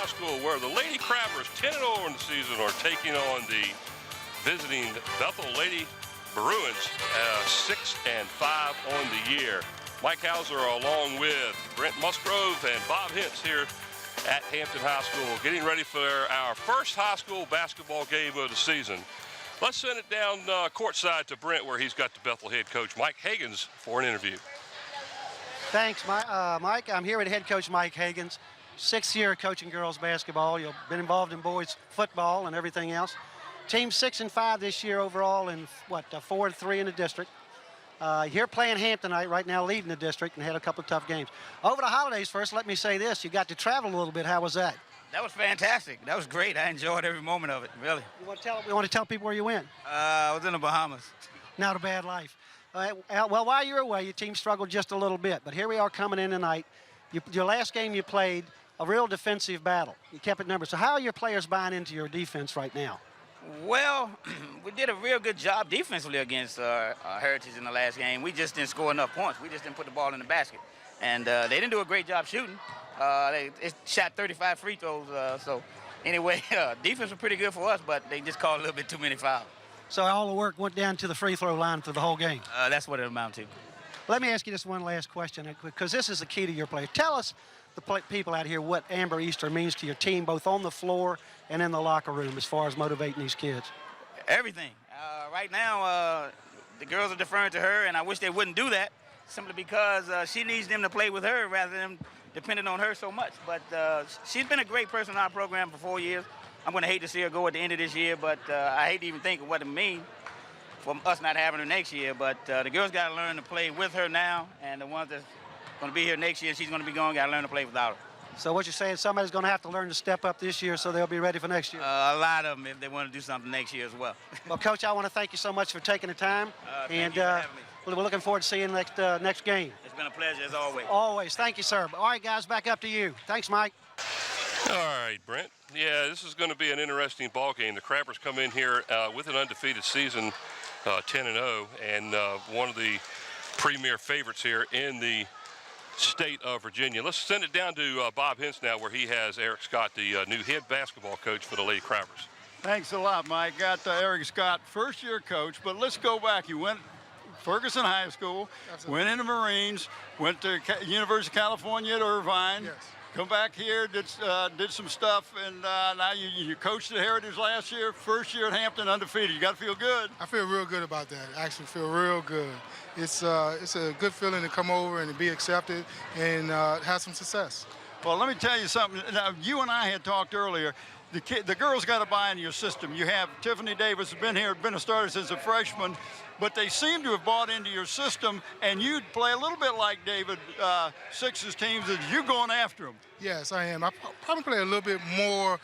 High School, where the Lady Crabbers, 10-0 in the season, are taking on the visiting Bethel Lady Bruins, 6-5 on the year. Mike Hauser along with Brent Musgrove and Bob Hintz here at Hampton High School, getting ready for our first high school basketball game of the season. Let's send it down courtside to Brent, where he's got the Bethel head coach, Mike Hagans, for an interview. Thanks, Mike. I'm here with head coach Mike Hagans, 6th year coaching girls basketball. You've been involved in boys football and everything else. Team 6-5 this year overall, and 4-3 in the district. You're playing Hampton right now, leading the district, and had a couple of tough games. Over the holidays, first, let me say this: you got to travel a little bit. How was that? That was fantastic. That was great. I enjoyed every moment of it, really. You want to tell people where you went? I was in the Bahamas. Not a bad life. Well, while you were away, your team struggled just a little bit, but here we are coming in tonight. Your last game you played, a real defensive battle. You kept it numbered. So how are your players buying into your defense right now? Well, we did a real good job defensively against Heritage in the last game. We just didn't score enough points. We just didn't put the ball in the basket. And they didn't do a great job shooting. They shot 35 free throws. So anyway, defense was pretty good for us, but they just called a little bit too many fouls. So all the work went down to the free throw line for the whole game? That's what it amounted to. Let me ask you this one last question, because this is the key to your play. Tell us, the people out here, what Amber Easter means to your team, both on the floor and in the locker room, as far as motivating these kids. Everything. Right now, the girls are deferring to her, and I wish they wouldn't do that, simply because she needs them to play with her rather than depending on her so much. But she's been a great person in our program for 4 years. I'm going to hate to see her go at the end of this year, but I hate to even think of what it means for us not having her next year. But the girls got to learn to play with her now, and the ones that's going to be here next year, she's going to be gone, got to learn to play without her. So what you're saying, somebody's going to have to learn to step up this year so they'll be ready for next year? A lot of them, if they want to do something next year as well. Well, Coach, I want to thank you so much for taking the time. Thank you for having me. We're looking forward to seeing you next game. It's been a pleasure, as always. Always. Thank you, sir. All right, guys, back up to you. Thanks, Mike. All right, Brent. Yeah, this is going to be an interesting ball game. The Crabbers come in here with an undefeated season, 10-0, and one of the premier favorites here in the state of Virginia. Let's send it down to Bob Hintz now, where he has Eric Scott, the new head basketball coach for the Lady Crabbers. Thanks a lot, Mike. Got Eric Scott, first-year coach, but let's go back. You went Ferguson High School, went into Marines, went to University of California at Irvine. Yes. Come back here, did some stuff, and now you coached the Heritage last year, first year at Hampton, undefeated. You got to feel good. I feel real good about that. I actually feel real good. It's a good feeling to come over and to be accepted and have some success. Well, let me tell you something. Now, you and I had talked earlier. The girls got to buy into your system. You have Tiffany Davis, has been here, been a starter since a freshman, but they seem to have bought into your system, and you play a little bit like David Six's teams, as you going after them. Yes, I am. I probably play a little bit more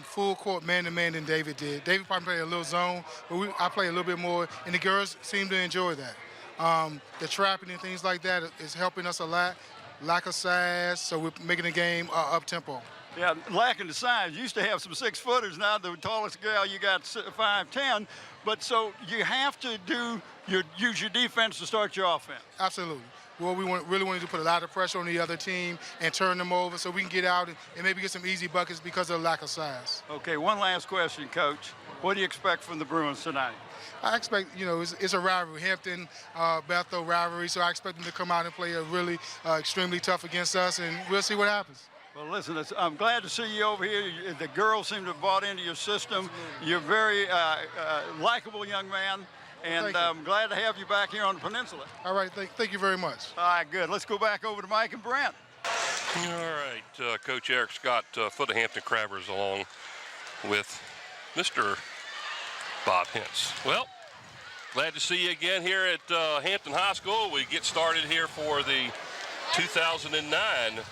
full court man-to-man than David did. David probably played a little zone, but I play a little bit more, and the girls seem to enjoy that. The trapping and things like that is helping us a lot. Lack of size, so we're making the game up-tempo. Yeah, lacking the size. You used to have some 6-footers. Now the tallest gal you got 5'10". But so you have to use your defense to start your offense. Absolutely. Well, we really want to put a lot of pressure on the other team and turn them over so we can get out and maybe get some easy buckets because of the lack of size. Okay, one last question, Coach. What do you expect from the Bruins tonight? I expect, it's a rivalry, Hampton, Bethel rivalry, so I expect them to come out and play a really extremely tough against us, and we'll see what happens. Well, listen, I'm glad to see you over here. The girls seem to have bought into your system. You're a very likable young man, and I'm glad to have you back here on the peninsula. All right, thank you very much. All right, good. Let's go back over to Mike and Brent. All right, Coach Eric Scott for the Hampton Crabbers, along with Mr. Bob Hintz. Well, glad to see you again here at Hampton High School. We get started here for the 2009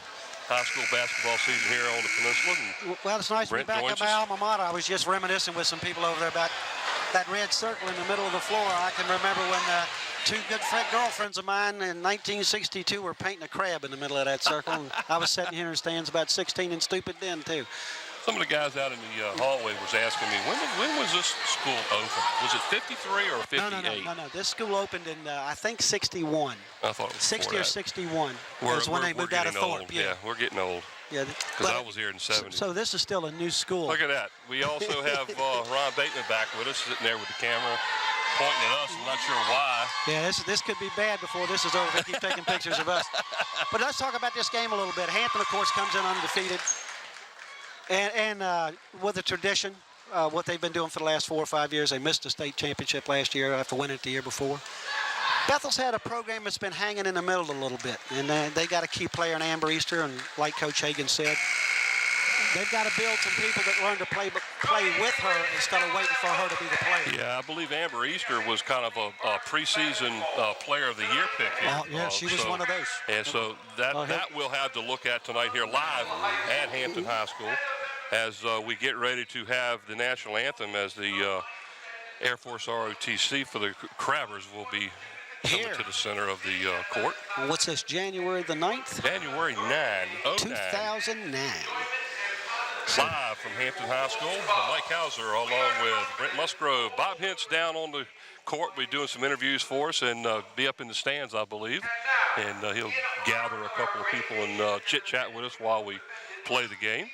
high school basketball season here on the peninsula. Well, it's nice to be back at my alma mater. I was just reminiscing with some people over there about that red circle in the middle of the floor. I can remember when two good girlfriends of mine in 1962 were painting a crab in the middle of that circle. And I was sitting here in the stands about 16 and stupid then, too. Some of the guys out in the hallway was asking me, when was this school open? Was it 53 or 58? No. This school opened in, I think, 61. I thought it was 60 or that. 61 was when they moved out of Thorpe. Yeah, we're getting old. Yeah. Because I was here in the 70s. So this is still a new school. Look at that. We also have Ron Bateman back with us, sitting there with the camera, pointing at us. I'm not sure why. Yeah, this could be bad before this is over. They keep taking pictures of us. But let's talk about this game a little bit. Hampton, of course, comes in undefeated. And with a tradition, what they've been doing for the last 4 or 5 years. They missed the state championship last year after winning it the year before. Bethel's had a program that's been hanging in the middle a little bit, and they got a key player in Amber Easter, and like Coach Hagan said, they've got to build some people that learn to play with her instead of waiting for her to be the player. Yeah, I believe Amber Easter was kind of a preseason player of the year pick here. Yeah, she was one of those. And so that we'll have to look at tonight here live at Hampton High School as we get ready to have the national anthem as the Air Force ROTC for the Crabbers will be coming to the center of the court. What's this, January the 9th? January 9, 2009. Live from Hampton High School, Mike Hauser along with Brent Musgrove. Bob Hintz down on the court. We're doing some interviews for us and be up in the stands, I believe. And he'll gather a couple of people and chit-chat with us while we play the game.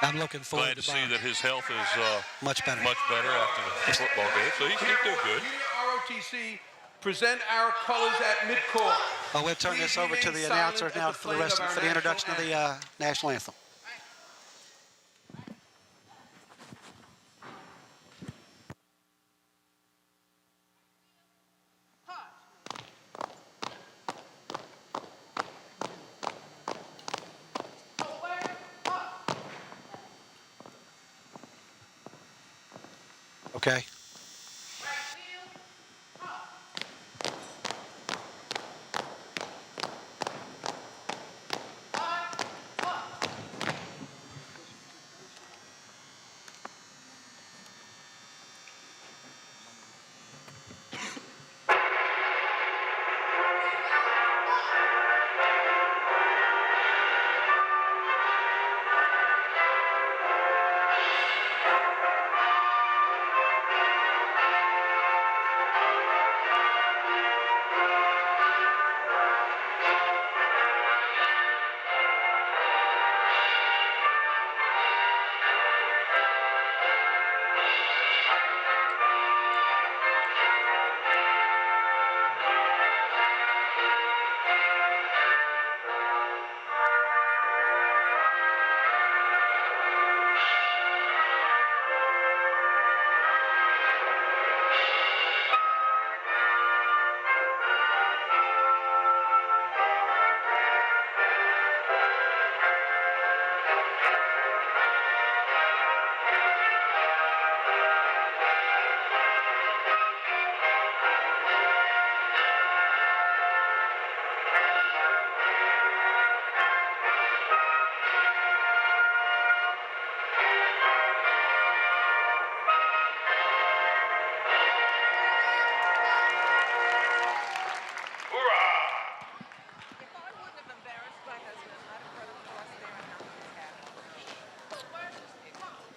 I'm looking forward Glad to see that his health is much better after the football game. So he's doing good. ROTC present our colors at midcourt. Oh, we'll turn this over to the announcer now for the introduction of the national anthem. Okay.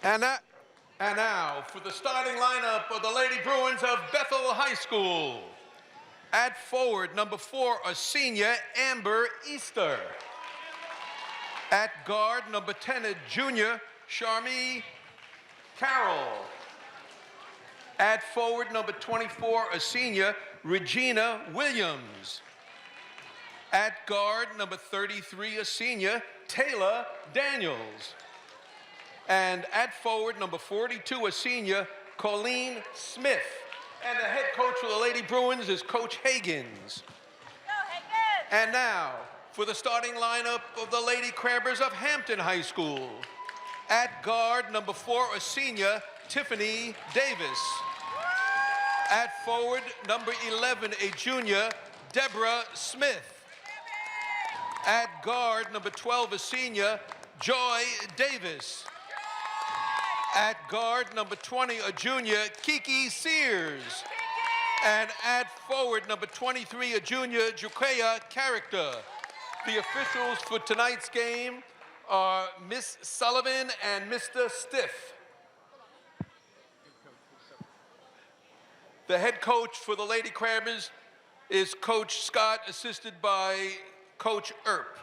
And now for the starting lineup of the Lady Bruins of Bethel High School. At forward, number 4, a senior, Amber Easter. At guard, number 10, a junior, Sharmi Carroll. At forward, number 24, a senior, Regina Williams. At guard, number 33, a senior, Taylor Daniels. And at forward, number 42, a senior, Colleen Smith. And the head coach for the Lady Bruins is Coach Higgins. Go, Higgins! And now, for the starting lineup of the Lady Crabbers of Hampton High School. At guard, number 4, a senior, Tiffany Davis. At forward, number 11, a junior, Deborah Smith. At guard, number 12, a senior, Joy Davis. At guard, number 20, a junior, Kiki Sears. And at forward, number 23, a junior, Jukaya Character. The officials for tonight's game are Miss Sullivan and Mr. Stiff. The head coach for the Lady Crabbers is Coach Scott, assisted by Coach Earp.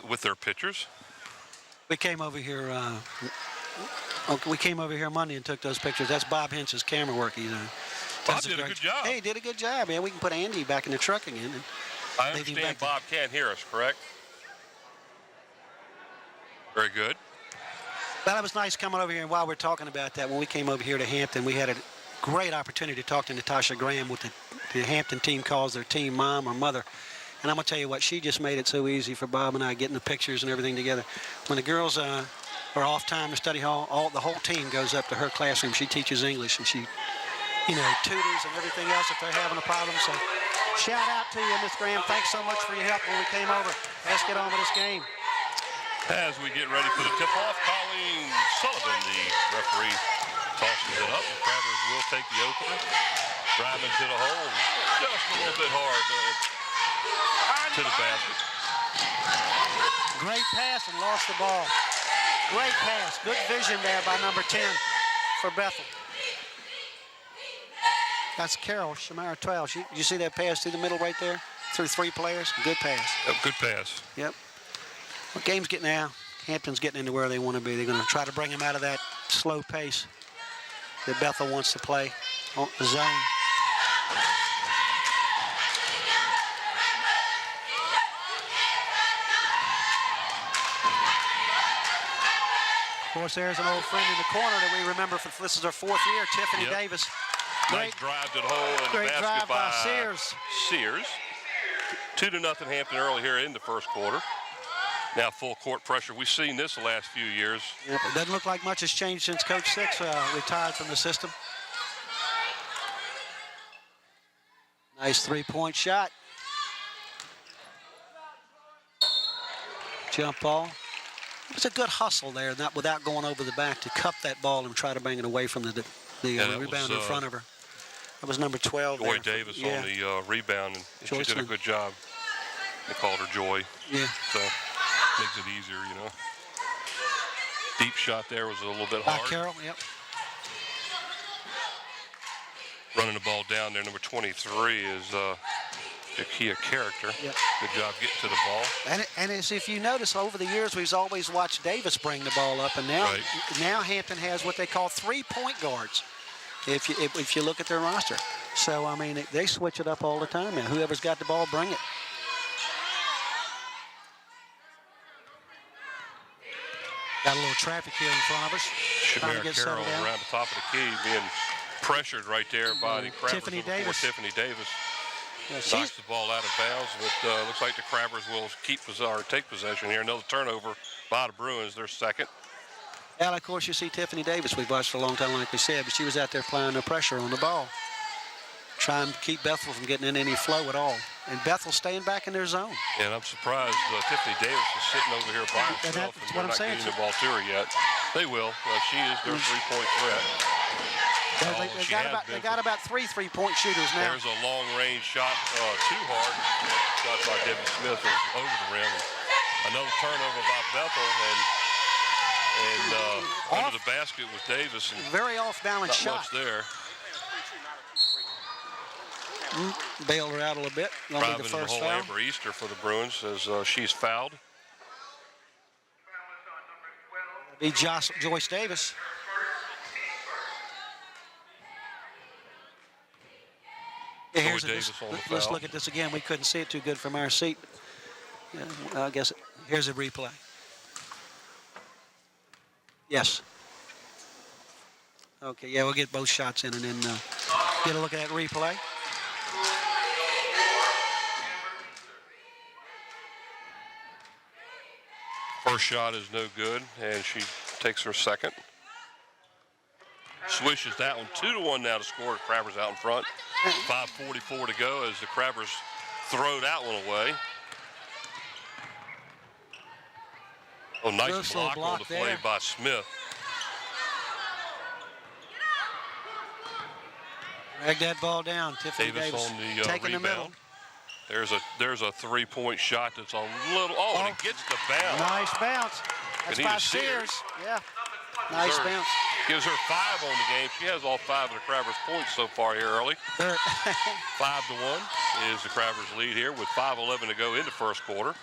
with their pitchers. We came over here. We came over here Monday and took those pictures. That's Bob Hench's camera work. He Bob did a good job. Hey, he did a good job, man. We can put Andy back in the truck again. And I understand Bob can't hear us, correct? Very good. But it was nice coming over here. And while we're talking about that, when we came over here to Hampton, we had a great opportunity to talk to Natasha Graham, with the Hampton team calls their team mom or mother. And I'm going to tell you what, she just made it so easy for Bob and I getting the pictures and everything together. When the girls are off time in study hall, the whole team goes up to her classroom. She teaches English, and she, tutors and everything else if they're having a problem. So shout out to you, Miss Graham. Thanks so much for your help when we came over. Let's get on with this game. As we get ready for the tip-off, Colleen Sullivan, the referee, tosses it up. The Crabbers will take the opener. Driving to the hole, just a little bit hard to the basket. Great pass and lost the ball. Great pass. Good vision there by number 10 for Bethel. That's Carol, Shamara 12. You see that pass through the middle right there? Through 3 players? Good pass. Yep, good pass. Yep. Well, game's getting now. Hampton's getting into where they want to be. They're going to try to bring them out of that slow pace that Bethel wants to play on the zone. Of course, there's an old friend in the corner that we remember. This is our 4th year, Tiffany Davis. Nice drive to the hole and great the drive basket by Sears. 2-0 Hampton early here in the first quarter. Now full court pressure. We've seen this the last few years. Yep, it doesn't look like much has changed since Coach Six retired from the system. Nice 3-point shot. Jump ball. It was a good hustle there, not without going over the back, to cup that ball and try to bring it away from the rebound in front of her. That was number 12. Joy Davis on the rebound, and she did a good job. They called her Joy. Yeah. So makes it easier, Deep shot there was a little bit hard. Carol, yep. Running the ball down there, number 23 is Jakia Character. Yep. Good job getting to the ball. And as if you notice, over the years, we've always watched Davis bring the ball up, and now Hampton has what they call 3-point guards. If you look at their roster, so I mean they switch it up all the time now. Whoever's got the ball, bring it. Got a little traffic here in front of us. Shamara Carroll around the top of the key, being pressured right there by the Crabbers. Tiffany Davis. Tiffany Davis. Yeah, knocks the ball out of bounds, but looks like the Crabbers will take possession here. Another turnover by the Bruins, their second. Well, of course, you see Tiffany Davis. We've watched for a long time, like we said, but she was out there applying no pressure on the ball, trying to keep Bethel from getting in any flow at all. And Bethel staying back in their zone. And I'm surprised Tiffany Davis is sitting over here by herself, and they're not getting the ball to her yet. They will. She is their 3-point threat. They got about 3 3-point shooters now. There's a long-range shot, too hard. Shot by Debbie Smith is over the rim. Another turnover by Bethel, and under the basket was Davis. And very off-balance shot. Not much there. Bailed her out a little bit. Driving in the whole Amber Easter for the Bruins as she's fouled. Be Joyce Davis. Joy Davis on the foul. Let's look at this again. We couldn't see it too good from our seat. I guess here's a replay. Yes. Okay, yeah, we'll get both shots in and then get a look at that replay. First shot is no good, and she takes her second. Swishes that one 2-1 now to score. The Crabbers out in front. 5:44 to go as the Crabbers throw that one away. Oh, nice block on the play by Smith. Drag that ball down. Tiffany Davis on the taking rebound. the middle. There's a 3-point shot that's a little. Oh, and it gets the bounce. Nice bounce. That's by Sears. Yeah. Nice bounce. Gives her 5 on the game. She has all 5 of the Crabbers' points so far here early. 5-1 is the Crabbers' lead here with 5:11 to go in the first quarter.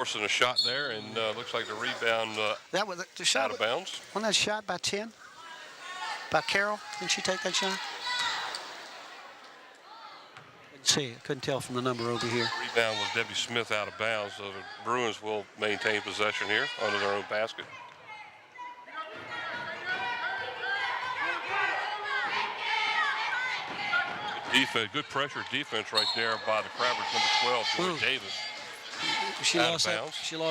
Forcing a shot there, and looks like the rebound That was the shot. out of bounds. Wasn't that shot by 10? By Carroll? Didn't she take that shot? Didn't see it. Couldn't tell from the number over here. Rebound was Debbie Smith out of bounds, so the Bruins will maintain possession here under their own basket. Good defense, good pressure defense right there by the Crabbers, number 12, Joy Davis. She lost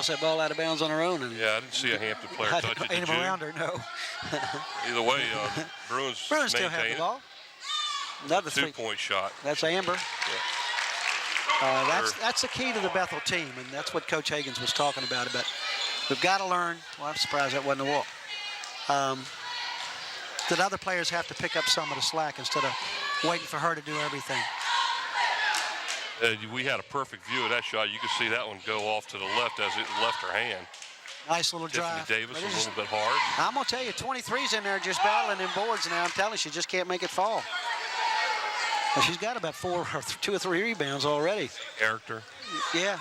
that ball out of bounds on her own. And Yeah, I didn't see a Hampton player I touch it. ain't Did you? around her, no. Either way, Bruins still have maintain the ball. Another it. Two-point shot. That's Amber. That's the key to the Bethel team, and that's what Coach Higgins was talking about. But we've got to learn. Well, I'm surprised that wasn't a walk. That other players have to pick up some of the slack instead of waiting for her to do everything. We had a perfect view of that shot. You could see that one go off to the left as it left her hand. Nice little Tiffany drive. Davis a little bit hard. I'm going to tell you, 23's in there just battling them boards now. I'm telling you, she just can't make it fall. Well, she's got about 2 or 3 rebounds already. Character. Yeah.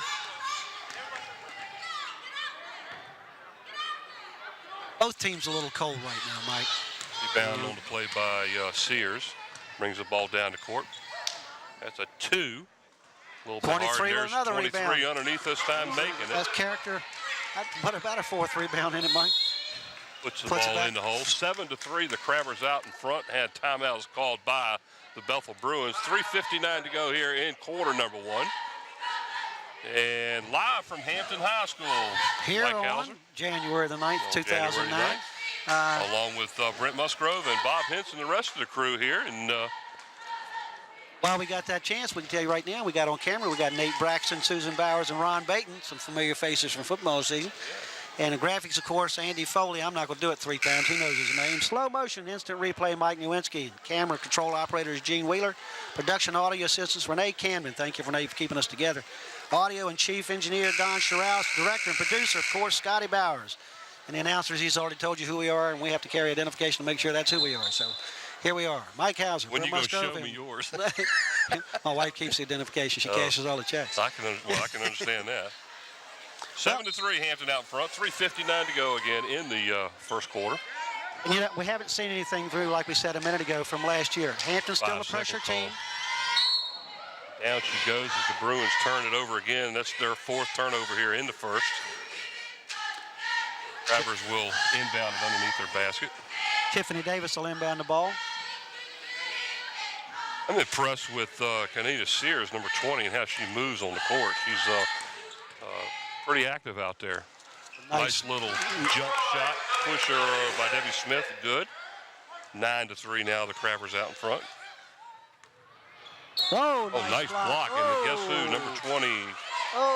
Both teams a little cold right now, Mike. Rebound on the play by Sears. Brings the ball down to court. That's a 2. A little bit hard. There's another 23 rebound. underneath this time, making it. That's character. What about a 4th rebound in it, Mike? Puts the ball in the hole. 7-3, the Crabbers out in front. Had timeouts called by the Bethel Bruins. 3:59 to go here in quarter number 1. And live from Hampton High School, Here Mike on Hauser, January the 9th, on 2009. January 9th, along with Brent Musgrove and Bob Henson, the rest of the crew here. And while we got that chance, we can tell you right now, we got on camera, we got Nate Braxton, Susan Bowers, and Ron Baton, some familiar faces from football season. And the graphics, of course, Andy Foley. I'm not going to do it 3 times. He knows his name. Slow motion, instant replay, Mike Nowinski. Camera control operator is Gene Wheeler. Production audio assistants, Renee Canman. Thank you, Renee, for keeping us together. Audio and chief engineer, Don Scharouse. Director and producer, of course, Scotty Bowers. And the announcers, he's already told you who we are, and we have to carry identification to make sure that's who we are. So here we are. Mike Hauser. when you go show me yours. My wife keeps the identification. She cashes all the checks. I can understand that. 7-3, Hampton out in front. 3:59 to go again in the first quarter. And, you know, we haven't seen anything through, like we said a minute ago, from last year. Hampton's still a 5-second pressure team. call. Down she goes as the Bruins turn it over again. That's their 4th turnover here in the first. Crabbers will inbound it underneath their basket. Tiffany Davis will inbound the ball. I'm impressed with Kanita Sears, number 20, and how she moves on the court. She's pretty active out there. Nice little jump shot. Pusher by Debbie Smith, good. 9-3 now, the Crabbers out in front. Oh, nice block. And guess who? Number 20,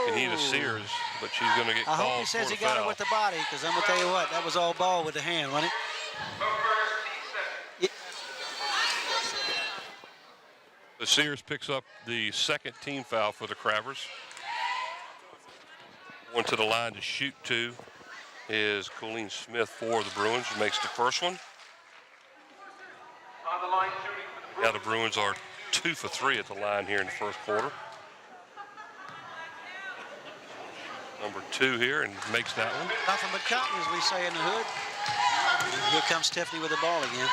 Kanita Sears, but she's going to get called for the foul. I hope he says he got it with the body, because I'm going to tell you what, that was all ball with the hand, wasn't it? The Sears picks up the 2nd team foul for the Crabbers. Went to the line to shoot 2 is Colleen Smith for the Bruins, who makes the first one. Now the Bruins are 2 for 3 at the line here in the first quarter. Number 2 here and makes that one. Nothing but cotton, as we say in the hood. Here comes Tiffany with the ball again.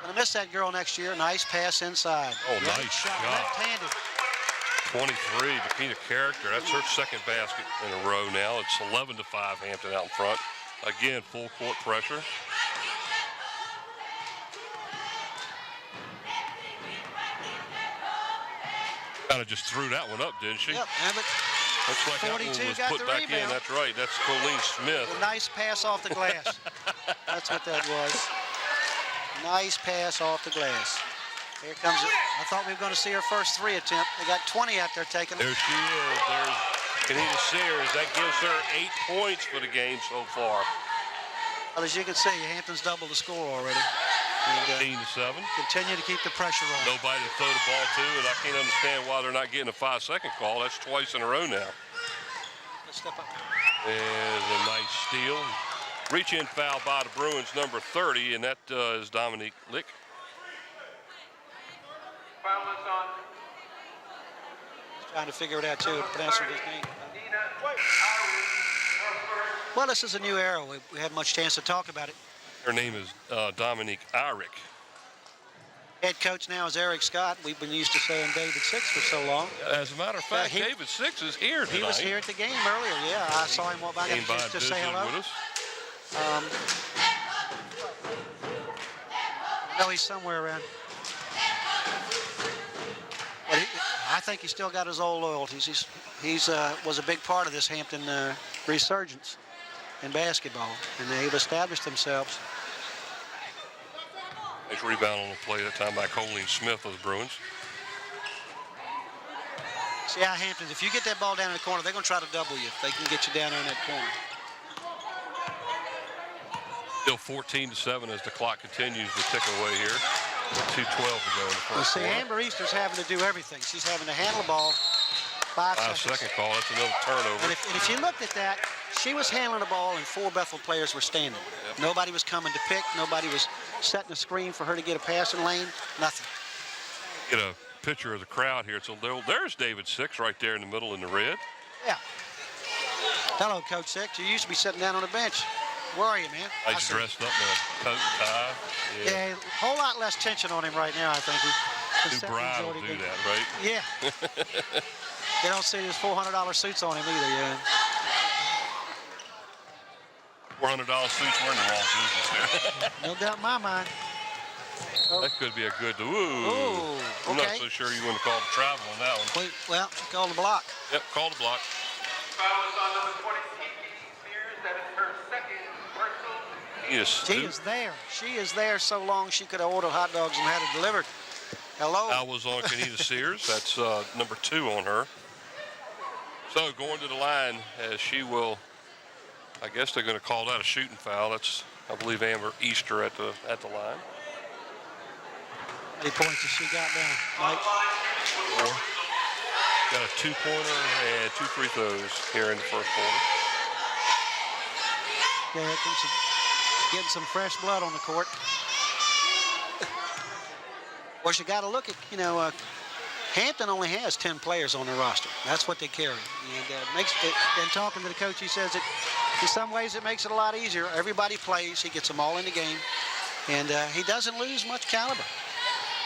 Gonna miss that girl next year. Nice pass inside. Oh, nice shot. Left-handed. 23, Dakina Character. That's her 2nd basket in a row now. It's 11-5 Hampton out in front. Again, full court pressure. Kind of just threw that one up, didn't she? Yep, looks like that one was put back in. That's right. That's Colleen Smith. A nice pass off the glass. That's what that was. Nice pass off the glass. Here comes it. I thought we were going to see her first 3 attempt. They got 20 out there taking them. There she is. There's Kanita Sears. That gives her 8 points for the game so far. Well, as you can see, Hampton's doubled the score already. 15-7. Continue to keep the pressure on. Nobody to throw the ball to, and I can't understand why they're not getting a 5-second call. That's twice in a row now. Let's step up. There's a nice steal. Reach-in foul by the Bruins, number 30, and that is Dominique Lick. Trying to figure it out, too, to pronounce his name. Well, this is a new era. We had much chance to talk about it. Her name is Dominique Irick. Head coach now is Eric Scott. We've been used to saying David Six for so long. As a matter of fact, David Six is here tonight. He was here at the game earlier, yeah. I saw him walk by. Came by to say hello. with us. No, he's somewhere around. But I think he's still got his old loyalties. He's was a big part of this Hampton resurgence in basketball, and they've established themselves. Nice rebound on the play that time by Colleen Smith of the Bruins. See how Hampton, if you get that ball down in the corner, they're going to try to double you if they can get you down there in that corner. Still 14-7 as the clock continues to tick away here. 2:12 to go in the first See, quarter. Amber Easter's having to do everything. She's having to handle the ball. 5 seconds. 5-second call. That's another turnover. And if you looked at that, she was handling the ball and 4 Bethel players were standing. Yep. Nobody was coming to pick. Nobody was setting a screen for her to get a passing lane. Nothing. Get a picture of the crowd here. So there's David Six right there in the middle in the red. Yeah. Hello, Coach Six. You used to be sitting down on the bench. Where are you, man? Nice dressed up in a coat and tie. Yeah, a whole lot less tension on him right now, I think. New bride will do that, right? Yeah. They don't see his $400 suits on him either, yeah. $400 suits, we're in the wrong business there. No doubt in my mind. Oh. That could be a good, Ooh, I'm not okay. so sure you want to call the travel on that one. Well, call the block. Yep, call the block. Foul is on number 20, Spears. That is her second personal. She is there. She is there so long she could have ordered hot dogs and had it delivered. Hello. Foul was on Kenita Sears. That's number 2 on her. So going to the line as she will, I guess they're going to call that a shooting foul. That's, I believe, Amber Easter at the line. How many points has she got now, Mike? 4. Got a 2-pointer and 2 free throws here in the first quarter. Yeah, getting some fresh blood on the court. Of course, you got to look at, Hampton only has 10 players on their roster. That's what they carry. And and talking to the coach, he says it, in some ways it makes it a lot easier. Everybody plays. He gets them all in the game. And he doesn't lose much caliber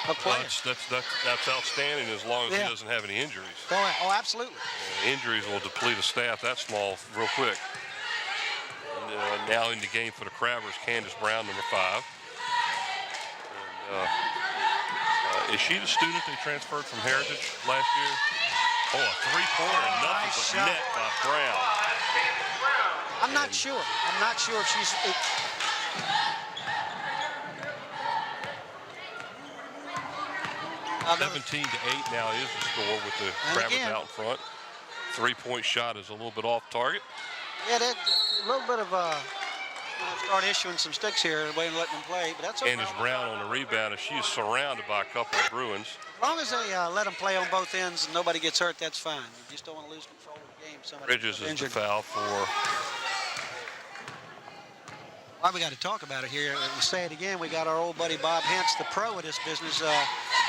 of players. That's outstanding as long as he doesn't have any injuries. Oh, absolutely. Injuries will deplete a staff that small real quick. And, now in the game for the Crabbers, Candace Brown, number 5. And, is she the student they transferred from Heritage last year? Oh, a 3-pointer and nothing but net by Brown. I'm not sure. I'm not sure if she's... 17-8 now is the score with the Crabbers out in front. 3-point shot is a little bit off target. Yeah, a little bit of start issuing some sticks here, the way of letting them play, but that's okay. Candace Brown on the rebound, and she is surrounded by a couple of Bruins. As long as they let them play on both ends and nobody gets hurt, that's fine. You just don't want to lose control of the game. Bridges is the foul for... Well, we got to talk about it here. We say it again. We got our old buddy Bob Hentz, the pro of this business,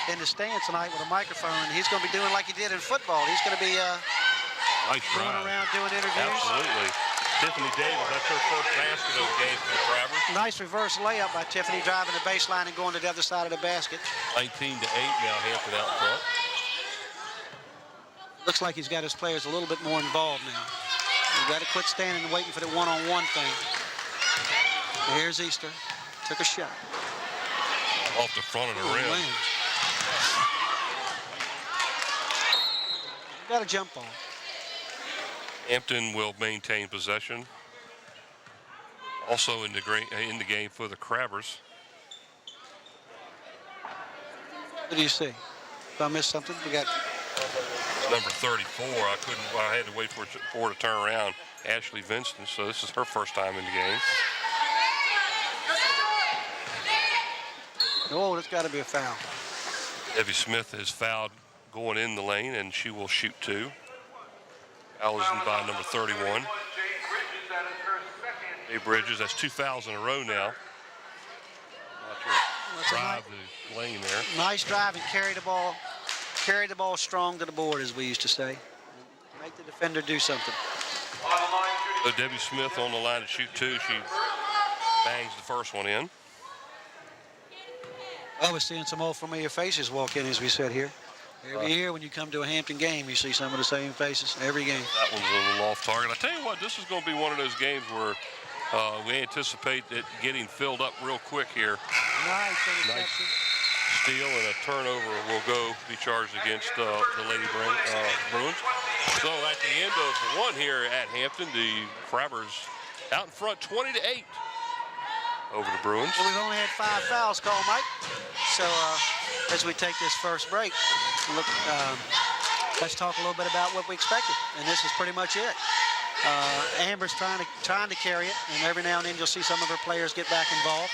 in the stands tonight with a microphone. He's going to be doing like he did in football. He's going to be going around doing interviews. Absolutely. Tiffany Davis, that's her first basket of the game for the Crabbers. Nice reverse layup by Tiffany, driving the baseline and going to the other side of the basket. 19-8 now, Hampton out front. Looks like he's got his players a little bit more involved now. You've got to quit standing and waiting for the one-on-one thing. Here's Easter. Took a shot. Off the front of the rim. Man. Got a jump ball. Hampton will maintain possession. Also in the game for the Crabbers. What do you see? If I missed something, we got number 34. I had to wait for it to turn around. Ashley Vinston. So this is her first time in the game. Oh, that's got to be a foul. Debbie Smith has fouled going in the lane, and she will shoot 2. Foul is by number 31. Jay Bridges, that's 2 fouls in a row now. Drive the lane there. Nice drive and carry the ball. carry the ball strong to the board, as we used to say. Make the defender do something. So Debbie Smith on the line to shoot two. She bangs the first one in. I was seeing some old familiar faces walk in as we sit here. Every year when you come to a Hampton game, you see some of the same faces every game. That one's a little off target. I tell you what, this is going to be one of those games where we anticipate it getting filled up real quick here. Nice interception. Steal and a turnover will be charged against the Lady Bruins. So at the end of one here at Hampton, the Crabbers out in front 20-8 over the Bruins. Well, we've only had 5 fouls called, Mike. So as we take this first break, look, let's talk a little bit about what we expected. And this is pretty much it. Amber's trying to carry it, and every now and then you'll see some of her players get back involved.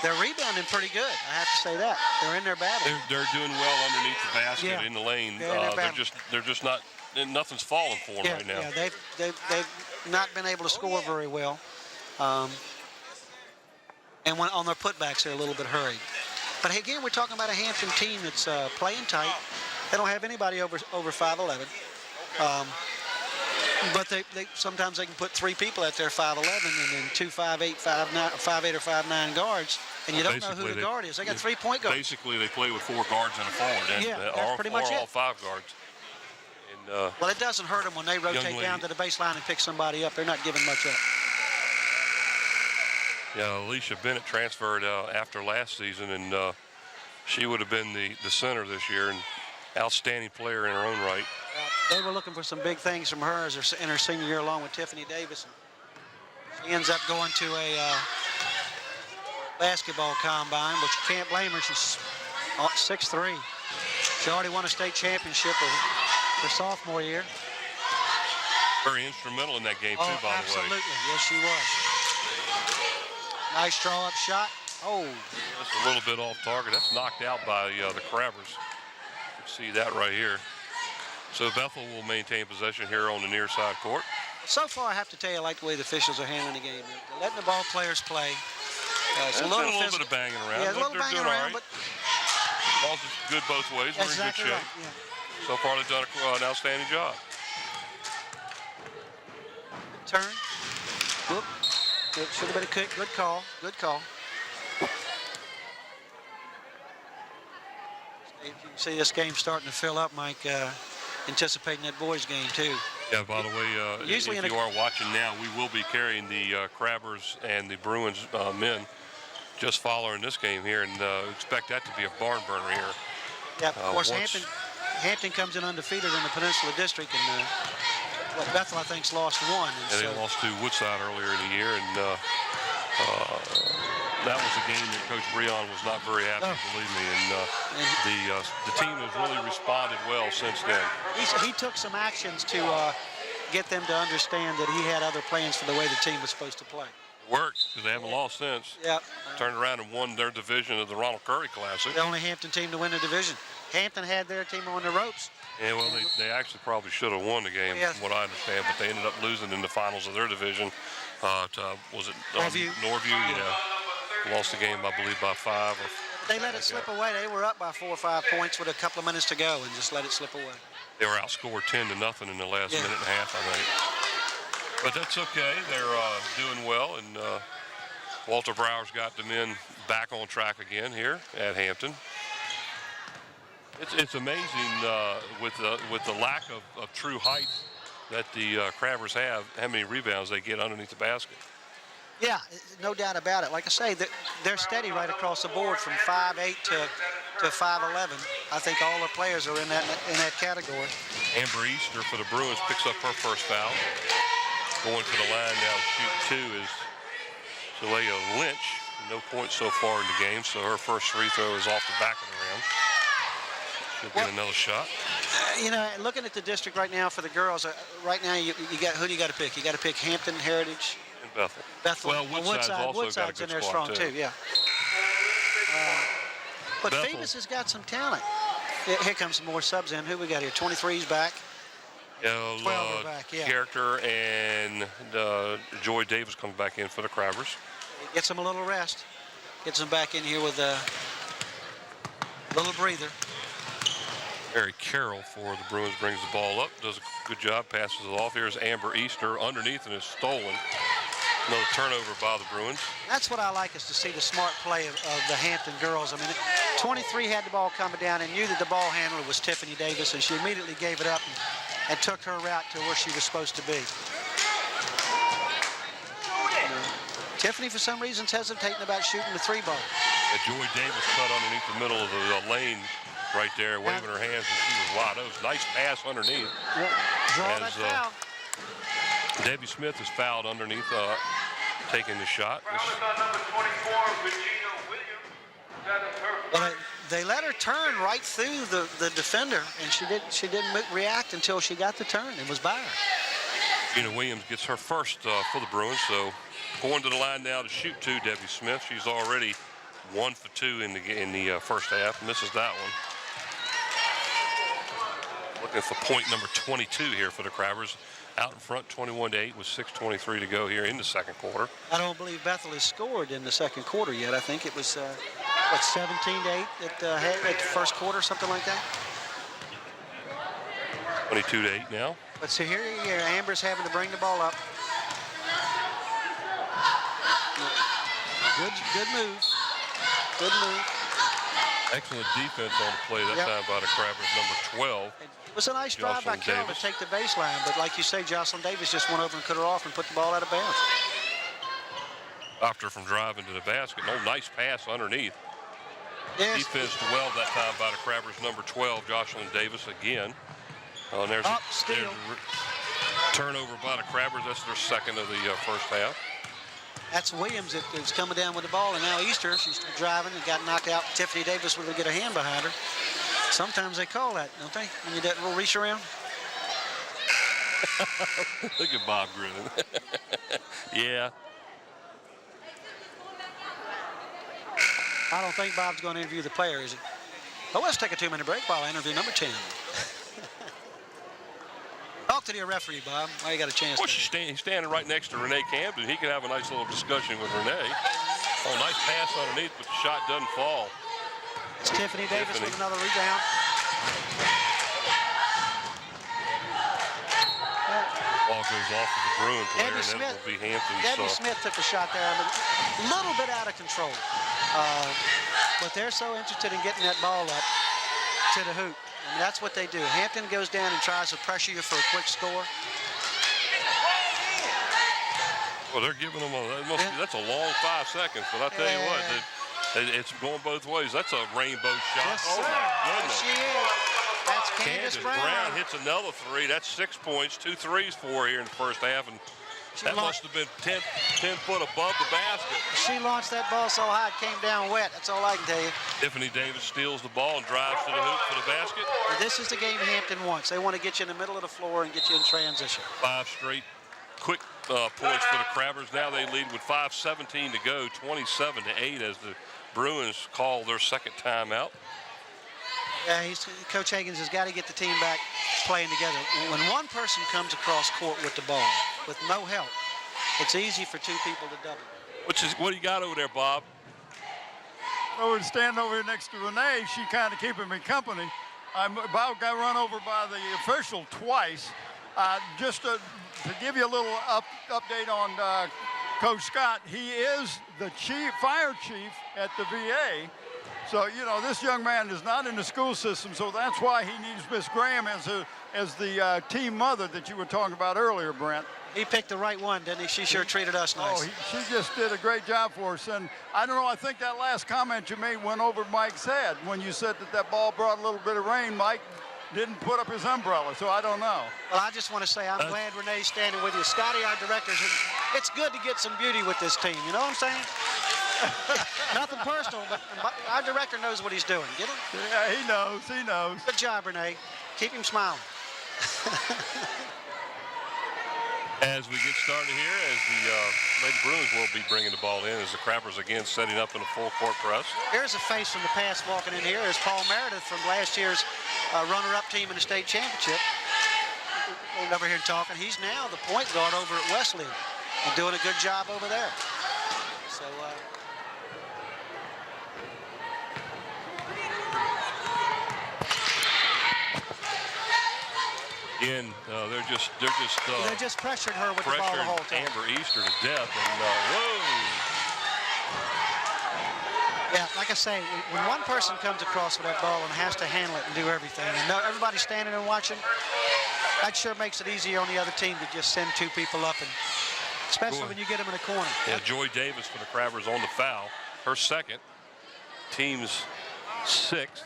They're rebounding pretty good, I have to say that. They're in their battle. They're doing well underneath the basket in the lane. They're just not. Nothing's falling for them right now. Yeah, they've not been able to score very well. And when, on their putbacks, they're a little bit hurried. But again, we're talking about a Hampton team that's playing tight. They don't have anybody over 5'11". But they sometimes they can put 3 people at their 5'11" and then 2 5'8", 5'8" or 5'9" guards, and you don't know who the guard is. They got 3-point guards. Basically, they play with 4 guards and a forward. And that's pretty much it. All 5 guards. And, well, it doesn't hurt them when they rotate down to the baseline and pick somebody up. They're not giving much up. Yeah, Alicia Bennett transferred after last season, and she would have been the center this year, and outstanding player in her own right. They were looking for some big things from her in her senior year, along with Tiffany Davis. She ends up going to a basketball combine, but you can't blame her. She's 6'3". She already won a state championship her sophomore year. Very instrumental in that game, too, by the way. Absolutely. Yes, she was. Nice draw-up shot. Oh. That's a little bit off target. That's knocked out by the Crabbers. You can see that right here. So Bethel will maintain possession here on the near side court. So far, I have to tell you, I like the way the officials are handling the game. They're letting the ball players play. It's a little bit of banging around. Yeah, a little banging around, but ball's good both ways. We're in good shape. Right, yeah. So far, they've done an outstanding job. Turn. Whoop. It should have been a kick. Good call. Good call. You can see this game starting to fill up, Mike. Anticipating that boys game too. Yeah, by the way, if you are watching now, we will be carrying the Crabbers and the Bruins men just following this game here, and expect that to be a barn burner here. Yeah, of course, Hampton comes in undefeated in the Peninsula District, and Bethel, I think, lost 1. And they lost to Woodside earlier in the year, and that was a game that Coach Breon was not very happy, believe me. And the team has really responded well since then. He took some actions to get them to understand that he had other plans for the way the team was supposed to play. It worked, because they haven't lost since. Yep. Turned around and won their division of the Ronald Curry Classic. The only Hampton team to win the division. Hampton had their team on the ropes. Yeah, well, they actually probably should have won the game, from what I understand, but they ended up losing in the finals of their division. Was it Norview? Norview, yeah. Lost the game, I believe, by 5. They let it slip away. They were up by 4 or 5 points with a couple of minutes to go and just let it slip away. They were outscored 10-0 in the last minute and a half, I think. But that's okay. They're doing well, and Walter Brower's got the men back on track again here at Hampton. It's amazing with the lack of true height that the Crabbers have, how many rebounds they get underneath the basket. Yeah, no doubt about it. Like I say, they're steady right across the board from 5'8" to 5'11". I think all the players are in that category. Amber Easter for the Bruins picks up her first foul. Going to the line now to shoot 2 is Jalea Lynch. No points so far in the game, so her first free throw is off the back of the rim. She'll get another shot. Looking at the district right now for the girls, right now you got, who do you got to pick? You got to pick Hampton, Heritage, and Bethel. Well, Woodside's in there strong too. Yeah. But Bethel. Phoebus has got some talent. Here comes some more subs in. Who we got here? 23's back. 12 are back. Yeah. Character and Joy Davis comes back in for the Crabbers. Gets them a little rest. Gets them back in here with a little breather. Harry Carroll for the Bruins brings the ball up, does a good job, passes it off. Here's Amber Easter underneath and is stolen. Another turnover by the Bruins. That's what I like, is to see the smart play of the Hampton girls. I mean, 23 had the ball coming down and knew that the ball handler was Tiffany Davis, and she immediately gave it up and took her route to where she was supposed to be. Tiffany, for some reason, is hesitating about shooting the 3-ball. Joy Davis cut underneath the middle of the lane right there, waving her hands, and she was wide open. Nice pass underneath. Yep. Draw that foul. Debbie Smith is fouled underneath, taking the shot. Travis on number 24, Regina Williams. That is her Well, first. they let her turn right through the defender, and she didn't react until she got the turn. It was by her. Regina Williams gets her first for the Bruins, so going to the line now to shoot 2, Debbie Smith. She's already 1 for 2 in the first half. Misses that one. Looking for point number 22 here for the Crabbers. Out in front, 21-8 with 6:23 to go here in the second quarter. I don't believe Bethel has scored in the second quarter yet. I think it was, 17-8 at the first quarter, something like that. 22-8 now. But so here, Amber's having to bring the ball up. Good move. Good move. Excellent defense on the play that time by the Crabbers, number 12. It was a nice drive by Jocelyn Carroll to Davis. take the baseline, but like you say, Jocelyn Davis just went over and cut her off and put the ball out of bounds. Stopped her from driving to the basket. No, nice pass underneath. Yes. Defense well that time by the Crabbers, number 12, Jocelyn Davis again. And there's a steal. Turnover by the Crabbers. That's their second of the first half. That's Williams that is coming down with the ball, and now Easter, she's driving and got knocked out. Tiffany Davis will get a hand behind her. Sometimes they call that, don't they? When you do that little reach around. Look at Bob grinning. Yeah. I don't think Bob's going to interview the player, is he? Well, let's take a 2-minute break while I interview number 10. Talk to the referee, Bob. Why you got a chance? Well, he's standing right next to Renee Camden. He can have a nice little discussion with Renee. Oh, nice pass underneath, but the shot doesn't fall. It's Tiffany Davis with another rebound. Ball goes off of the Bruin player, and that will be Hampton's. Debbie Smith took a shot there. I mean, a little bit out of control. But they're so interested in getting that ball up to the hoop. And that's what they do. Hampton goes down and tries to pressure you for a quick score. Well, they're giving them that's a long 5 seconds, but I'll tell you what, it's going both ways. That's a rainbow shot. Yes, oh, sir. my goodness. Yes, she is. That's Candace Brown hits another 3. That's 6 points, 2 threes for her here in the first half, and that must have been 10 foot above the basket. She launched that ball so high it came down wet. That's all I can tell you. Tiffany Davis steals the ball and drives to the hoop for the basket. And this is the game Hampton wants. They want to get you in the middle of the floor and get you in transition. 5 straight quick points for the Crabbers. Now they lead with 5:17 to go, 27-8 as the Bruins call their second timeout. Yeah, Coach Higgins has got to get the team back playing together. When one person comes across court with the ball, with no help, it's easy for 2 people to double. What do you got over there, Bob? Well, we're standing over here next to Renee. She kind of keeping me company. I'm about got run over by the official twice. Just to give you a little update on Coach Scott, he is the fire chief at the VA. So, you know, this young man is not in the school system, so that's why he needs Miss Graham as the team mother that you were talking about earlier, Brent. He picked the right one, didn't he? She sure treated us nice. Oh, she just did a great job for us. And I don't know, I think that last comment you made went over Mike's head when you said that ball brought a little bit of rain. Mike didn't put up his umbrella, so I don't know. Well, I just want to say I'm glad Renee's standing with you. Scotty, our director, it's good to get some beauty with this team. You know what I'm saying? Nothing personal, but our director knows what he's doing. Get him? Yeah, he knows. He knows. Good job, Renee. Keep him smiling. As we get started here, as the Lady Bruins will be bringing the ball in, as the Crabbers again setting up in a full court press. Here's a face from the past walking in here. Is Paul Meredith from last year's runner-up team in the state championship. Over here talking. He's now the point guard over at Wesleyan and doing a good job over there. So. Again, they're just pressuring her with the ball the whole pressuring time. Amber Easter to death. And whoa! Yeah, like I say, when one person comes across with that ball and has to handle it and do everything, and everybody's standing and watching, that sure makes it easier on the other team to just send two people up, and especially when you get them in a corner. Yeah, Joy Davis for the Crabbers on the foul. Her second. Team's sixth.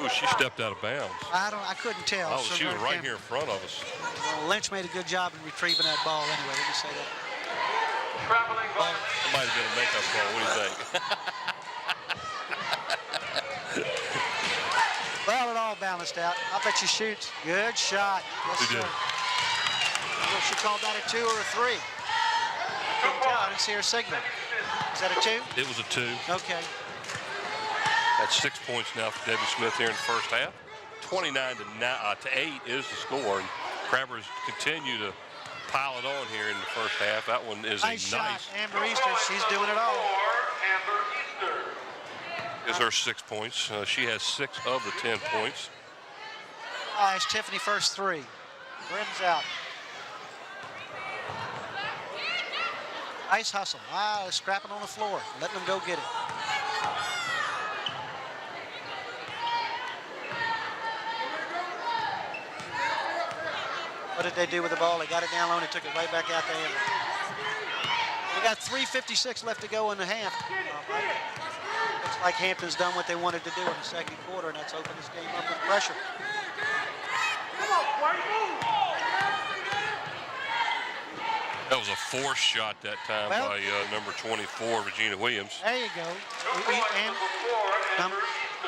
Ooh, she stepped out of bounds. I couldn't tell. Oh, she was right here in front of us. Well, Lynch made a good job in retrieving that ball anyway. Let me say that. Traveling violation. That might have been a makeup call. What do you think? Well, it all balanced out. I bet she shoots. Good shot. Yes, Who sir. did? I don't know if she called that a 2 or a 3. Couldn't tell. I didn't see her signal. Is that a 2? It was a 2. Okay. That's 6 points now for Debbie Smith here in the first half. 29 to 8 is the score, and Crabbers continue to pile it on here in the first half. That one is Nice a shot. nice. Amber Easter, she's doing it all. Amber Easter. Is her 6 points. She has 6 of the 10 points. It's Tiffany first 3. Bren's out. Nice hustle. Scrapping on the floor, letting them go get it. What did they do with the ball? They got it down low and they took it right back out to Amber. We got 3:56 left to go in the half. Looks like Hampton's done what they wanted to do in the second quarter, and that's opened this game up with pressure. That was a forced shot that time Well, by number 24, Regina Williams. There you go.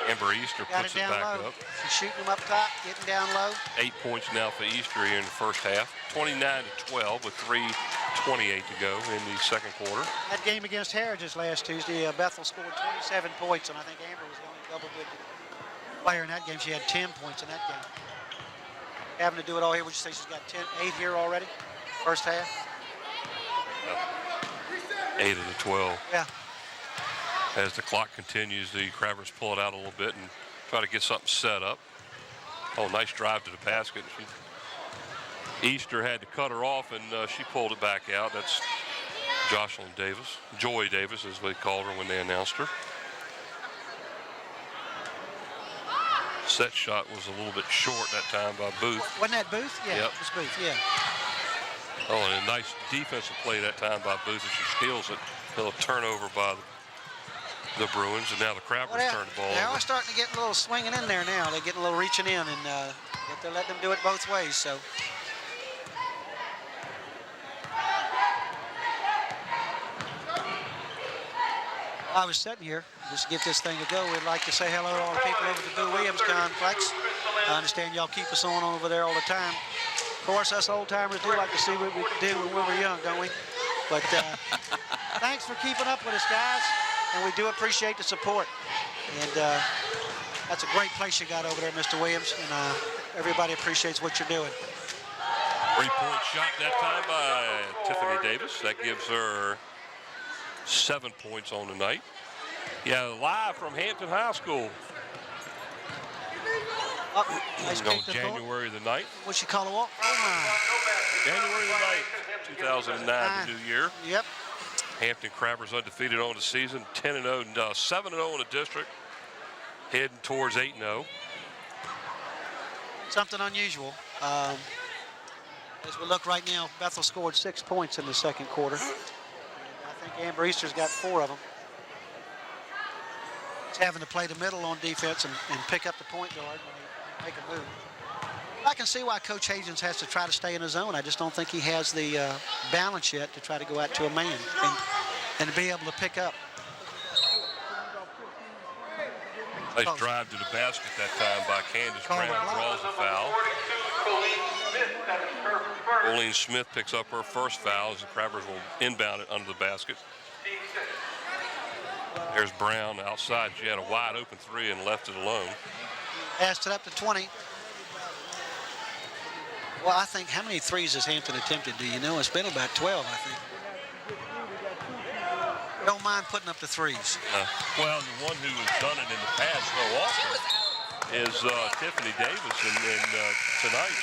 Amber Easter Got puts it it down back low. up. She's shooting them up top, getting down low. 8 points now for Easter here in the first half. 29 to 12 with 3:28 to go in the second quarter. That game against Heritage last Tuesday, Bethel scored 27 points, and I think Amber was the only double-digit player in that game. She had 10 points in that game. Having to do it all here, would you say she's got 8 here already? First half? 8 of the 12. Yeah. As the clock continues, the Crabbers pull it out a little bit and try to get something set up. Oh, nice drive to the basket. Easter had to cut her off, and she pulled it back out. That's Jocelyn Davis. Joy Davis, as we called her when they announced her. Set shot was a little bit short that time by Booth. Wasn't that Booth? Yeah, Yep. it was Booth, yeah. Oh, and a nice defensive play that time by Booth as she steals it. A little turnover by the Bruins, and now the Crabbers turn the ball They over. are starting to get a little swinging in there now. They're getting a little reaching in, and but they're letting them do it both ways, so. I was sitting here, just to get this thing to go. We'd like to say hello to all the people over at the Boo Williams Complex. I understand y'all keep us on over there all the time. Of course, us old-timers do like to see what we did when we were young, don't we? But thanks for keeping up with us, guys, and we do appreciate the support. And that's a great place you got over there, Mr. Williams, and everybody appreciates what you're doing. 3-point shot that time by Tiffany Davis. That gives her 7 points on the night. Yeah, live from Hampton High School. Oh, nice On kick to January the 9th. What you call a walk? Oh, my. January the 9th, 2009, the new year. Yep. Hampton Crabbers undefeated on the season, 10-0, and 7-0 in the district, heading towards 8-0. Something unusual. As we look right now, Bethel scored 6 points in the second quarter. And I think Amber Easter's got 4 of them. It's having to play the middle on defense and pick up the point guard when they make a move. I can see why Coach Hagens has to try to stay in his zone. I just don't think he has the balance yet to try to go out to a man and to be able to pick up. Nice drive to the basket that time by Candace Brown, draws a foul. Colleen Smith picks up her first foul as the Crabbers will inbound it under the basket. There's Brown outside. She had a wide open 3 and left it alone. Passed it up to 20. Well, I think, how many threes has Hampton attempted? Do you know? It's been about 12, I think. don't mind putting up the threes. Well, the one who has done it in the past so often is Tiffany Davis, and tonight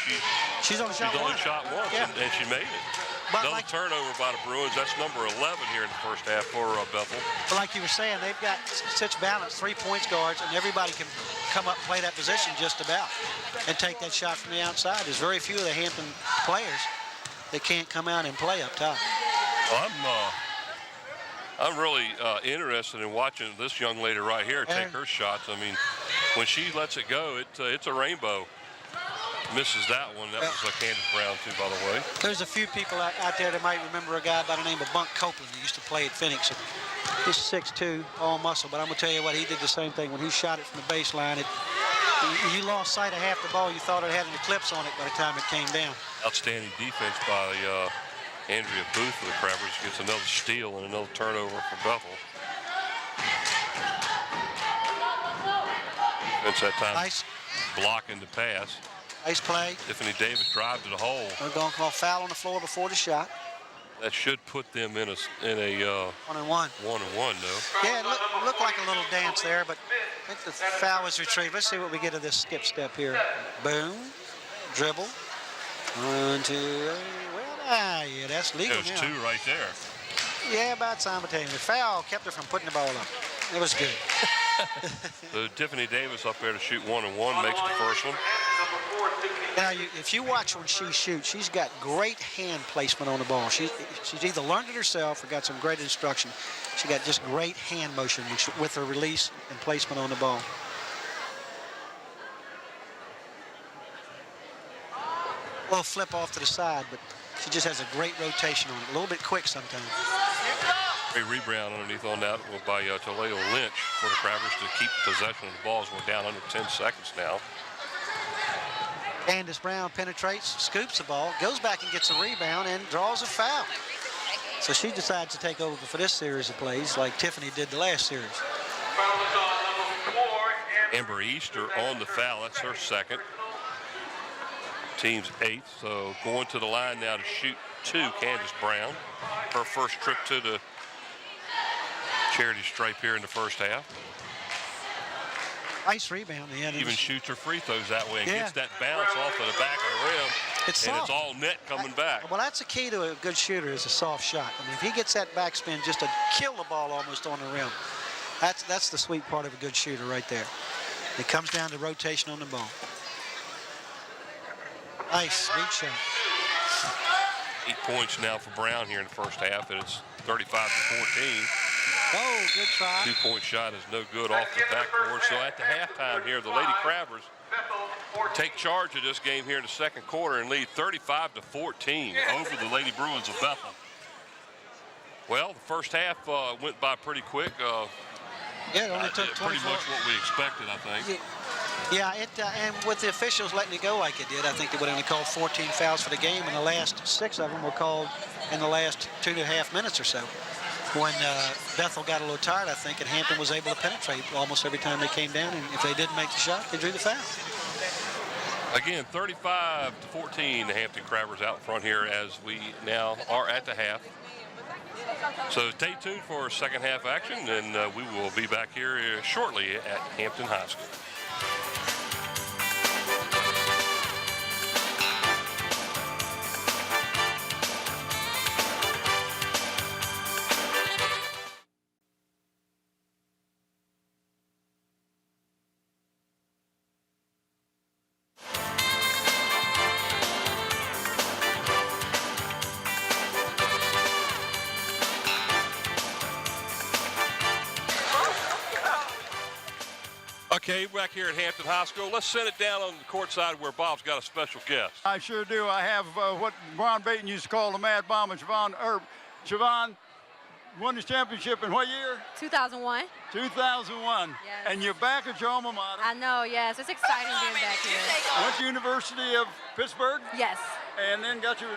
she's only shot only shot once, Yeah. and she made it. But Another like- turnover by the Bruins. That's number 11 here in the first half for Bethel. But like you were saying, they've got such balance, 3-point guards, and everybody can come up and play that position just about and take that shot from the outside. There's very few of the Hampton players that can't come out and play up top. Well, I'm really interested in watching this young lady right here take her shots. I mean, when she lets it go, it's a rainbow. Misses that one. That was Candace Brown, too, by the way. There's a few people out there that might remember a guy by the name of Bunk Copeland who used to play at Phoenix. He's 6'2", all muscle, but I'm going to tell you what, he did the same thing. When he shot it from the baseline, you lost sight of half the ball. You thought it had an eclipse on it by the time it came down. Outstanding defense by Andrea Booth for the Crabbers. Gets another steal and another turnover for Bethel. Defense that time Nice. blocking the pass. Nice play. Tiffany Davis drive to the hole. They're going to call foul on the floor before the shot. That should put them in a 1-1. 1-1 though. Yeah, it looked like a little dance there, but I think the foul was retrieved. Let's see what we get of this skip step here. Boom, dribble, 1, 2, well, yeah, that's legal There's now. 2 right there. Yeah, about simultaneous. The foul kept her from putting the ball up. It was good. So Tiffany Davis up there to shoot 1-1, makes the first one. Now, if you watch when she shoots, she's got great hand placement on the ball. She's either learned it herself or got some great instruction. She got just great hand motion with her release and placement on the ball. A little flip off to the side, but she just has a great rotation on it. A little bit quick sometimes. Great rebound underneath on that by Toledo Lynch for the Crabbers to keep possession of the ball as we're down under 10 seconds now. Candace Brown penetrates, scoops the ball, goes back and gets a rebound, and draws a foul. So she decides to take over for this series of plays like Tiffany did the last series. Amber Easter on the foul. That's her second. Team's 8th. So going to the line now to shoot 2, Candace Brown. Her first trip to the charity stripe here in the first half. Nice rebound. Even shoots her free throws that way and Yeah. gets that bounce off of the back of the rim. It's and soft. it's all net coming back. Well, that's the key to a good shooter is a soft shot. I mean, if he gets that backspin just to kill the ball almost on the rim, that's the sweet part of a good shooter right there. It comes down to rotation on the ball. Nice, sweet shot. 8 points now for Brown here in the first half, and it's 35-14. Oh, good try. 2-point shot is no good off the backboard. So at the halftime here, the Lady Crabbers take charge of this game here in the second quarter and lead 35-14 over the Lady Bruins of Bethel. Well, the first half went by pretty quick. Yeah, it only took 24. Pretty much what we expected, I think. Yeah, and with the officials letting it go like it did, I think they would have only called 14 fouls for the game, and the last 6 of them were called in the last 2.5 minutes or so. When Bethel got a little tired, I think, and Hampton was able to penetrate almost every time they came down, and if they didn't make the shot, they drew the foul. Again, 35-14, the Hampton Crabbers out front here as we now are at the half. So stay tuned for second half action, and we will be back here shortly at Hampton High School. Okay, back here at Hampton High School. Let's send it down on the court side where Bob's got a special guest. I sure do. I have what Ron Baton used to call the Mad Bomber, Siobhan Erb. Siobhan won the championship in what year? 2001. 2001. Yes. And you're back at your alma mater. I know, yes. It's exciting being back here. Went to University of Pittsburgh. Yes. And then got your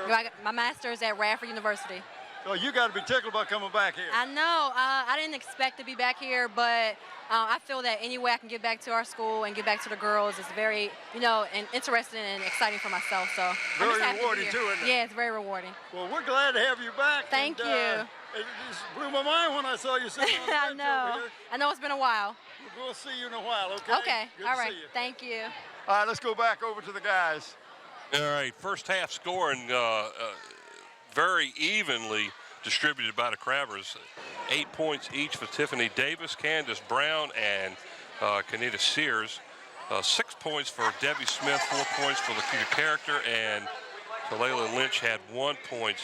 I got my master's at Radford University. So you got to be tickled about coming back here. I know. I didn't expect to be back here, but I feel that any way I can get back to our school and get back to the girls is very, and interesting and exciting for myself. So I'm Very just happy to be rewarding here. too, isn't it? Yeah, it's very rewarding. Well, we're glad to have you back. Thank you. It just blew my mind when I saw you sitting on the I bench know. over here. I know it's been a while. We'll see you in a while, okay? Okay. Good All to right. see you. Thank you. All right, let's go back over to the guys. All right, first half scoring very evenly distributed by the Crabbers. 8 points each for Tiffany Davis, Candace Brown, and Kanita Sears. 6 points for Debbie Smith, 4 points for Lakita Character, and Talayla Lynch had 1 point.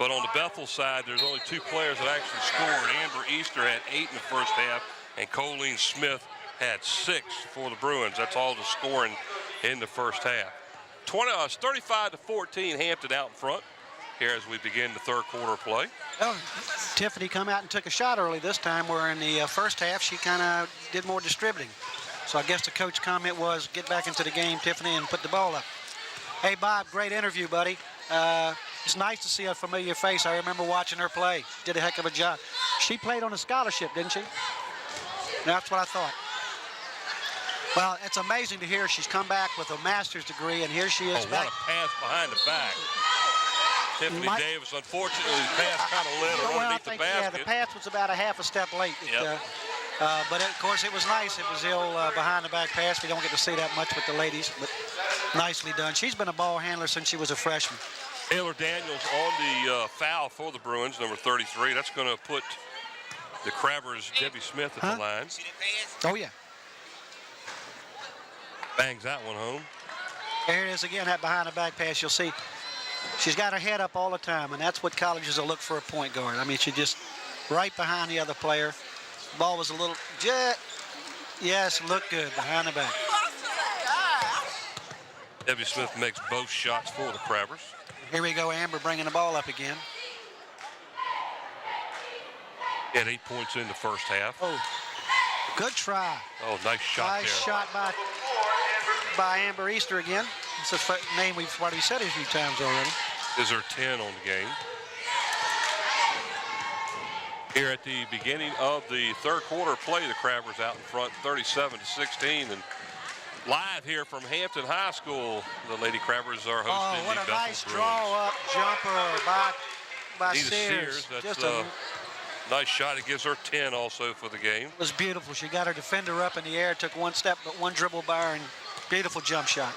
But on the Bethel side, there's only 2 players that actually scored. Amber Easter had 8 in the first half, and Colleen Smith had 6 for the Bruins. That's all the scoring in the first half. 35-14, Hampton out in front here as we begin the third quarter of play. Well, Tiffany come out and took a shot early this time, where in the first half she kind of did more distributing. So I guess the coach comment was, get back into the game, Tiffany, and put the ball up. Hey, Bob, great interview, buddy. It's nice to see a familiar face. I remember watching her play. Did a heck of a job. She played on a scholarship, didn't she? That's what I thought. Well, it's amazing to hear she's come back with a master's degree, and here she is back. What a pass behind the back. Tiffany Davis, unfortunately, the pass kind of led her underneath the basket. Yeah, the pass was about a half a step late. Yep. But of course, it was nice. It was the old behind the back pass. We don't get to see that much with the ladies, but nicely done. She's been a ball handler since she was a freshman. Taylor Daniels on the foul for the Bruins, number 33. That's going to put the Crabbers' Debbie Smith at the line. Oh, yeah. Bangs that one home. Here it is again, that behind the back pass. You'll see she's got her head up all the time, and that's what colleges will look for a point guard. I mean, she just right behind the other player. Ball was a little yes, looked good behind the back. Debbie Smith makes both shots for the Crabbers. Here we go, Amber bringing the ball up again. Had 8 points in the first half. Oh, good try. Oh, nice shot there. Nice shot by Amber Easter again. It's a name we've already said a few times already. Is her 10 on the game. Here at the beginning of the third quarter play, the Crabbers out in front 37-16. And live here from Hampton High School, the Lady Crabbers are hosting Oh, what the a Bethel nice Bruins. draw-up jumper by Nita Sears. That's Just a nice shot. It gives her 10 also for the game. It was beautiful. She got her defender up in the air, took one step, but one dribble by her, and beautiful jump shot.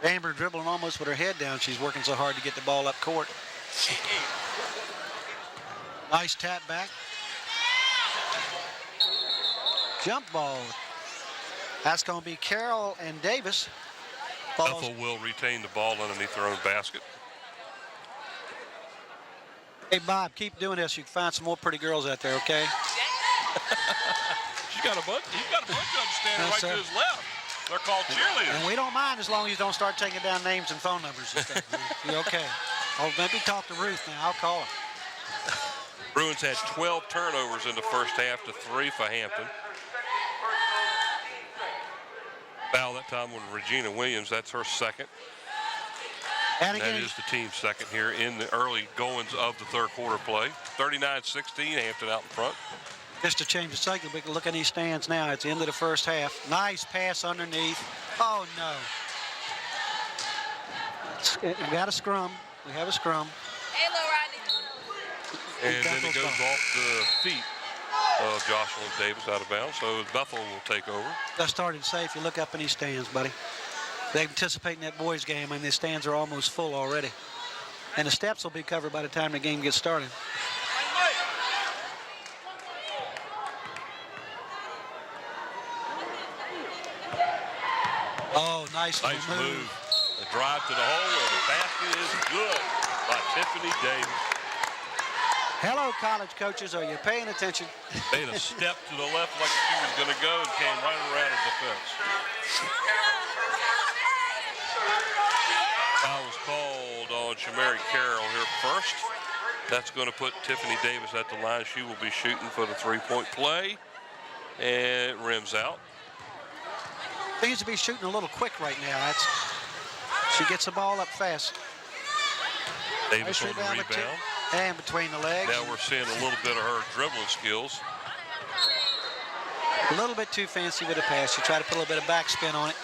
Amber dribbling almost with her head down. She's working so hard to get the ball up court. Nice tap back. Jump ball. That's going to be Carroll and Davis. Bethel will retain the ball underneath their own basket. Hey, Bob, keep doing this. You can find some more pretty girls out there, okay? He's got a bunch of them standing right to his left. They're called cheerleaders. And we don't mind as long as you don't start taking down names and phone numbers and stuff. You're okay. Oh, maybe talk to Ruth now. I'll call her. Bruins had 12 turnovers in the first half to 3 for Hampton. Foul that time with Regina Williams. That's her second. And that again, is the team's second here in the early goings of the third quarter play. 39-16, Hampton out in front. just to change the cycle, we can look at these stands now. It's the end of the first half. Nice pass underneath. Oh, no. We got a scrum. We have a scrum. Hey, Lil Rodney. And then it goes off the feet of Jocelyn Davis out of bounds. So Bethel will take over. That started to say, if you look up in these stands, buddy, they're anticipating that boys game, and the stands are almost full already. And the steps will be covered by the time the game gets started. Oh, nice move. The drive to the hole, and the basket is good by Tiffany Davis. Hello, college coaches. Are you paying attention? Made a step to the left like she was going to go and came right around the defense. Foul was called on Shamari Carroll here first. That's going to put Tiffany Davis at the line. She will be shooting for the three-point play. And it rims out. Seems to be shooting a little quick right now. She gets the ball up fast. Davis on the rebound. rebound. And between the legs. Now we're seeing a little bit of her dribbling skills. A little bit too fancy with a pass. She tried to put a little bit of backspin on it.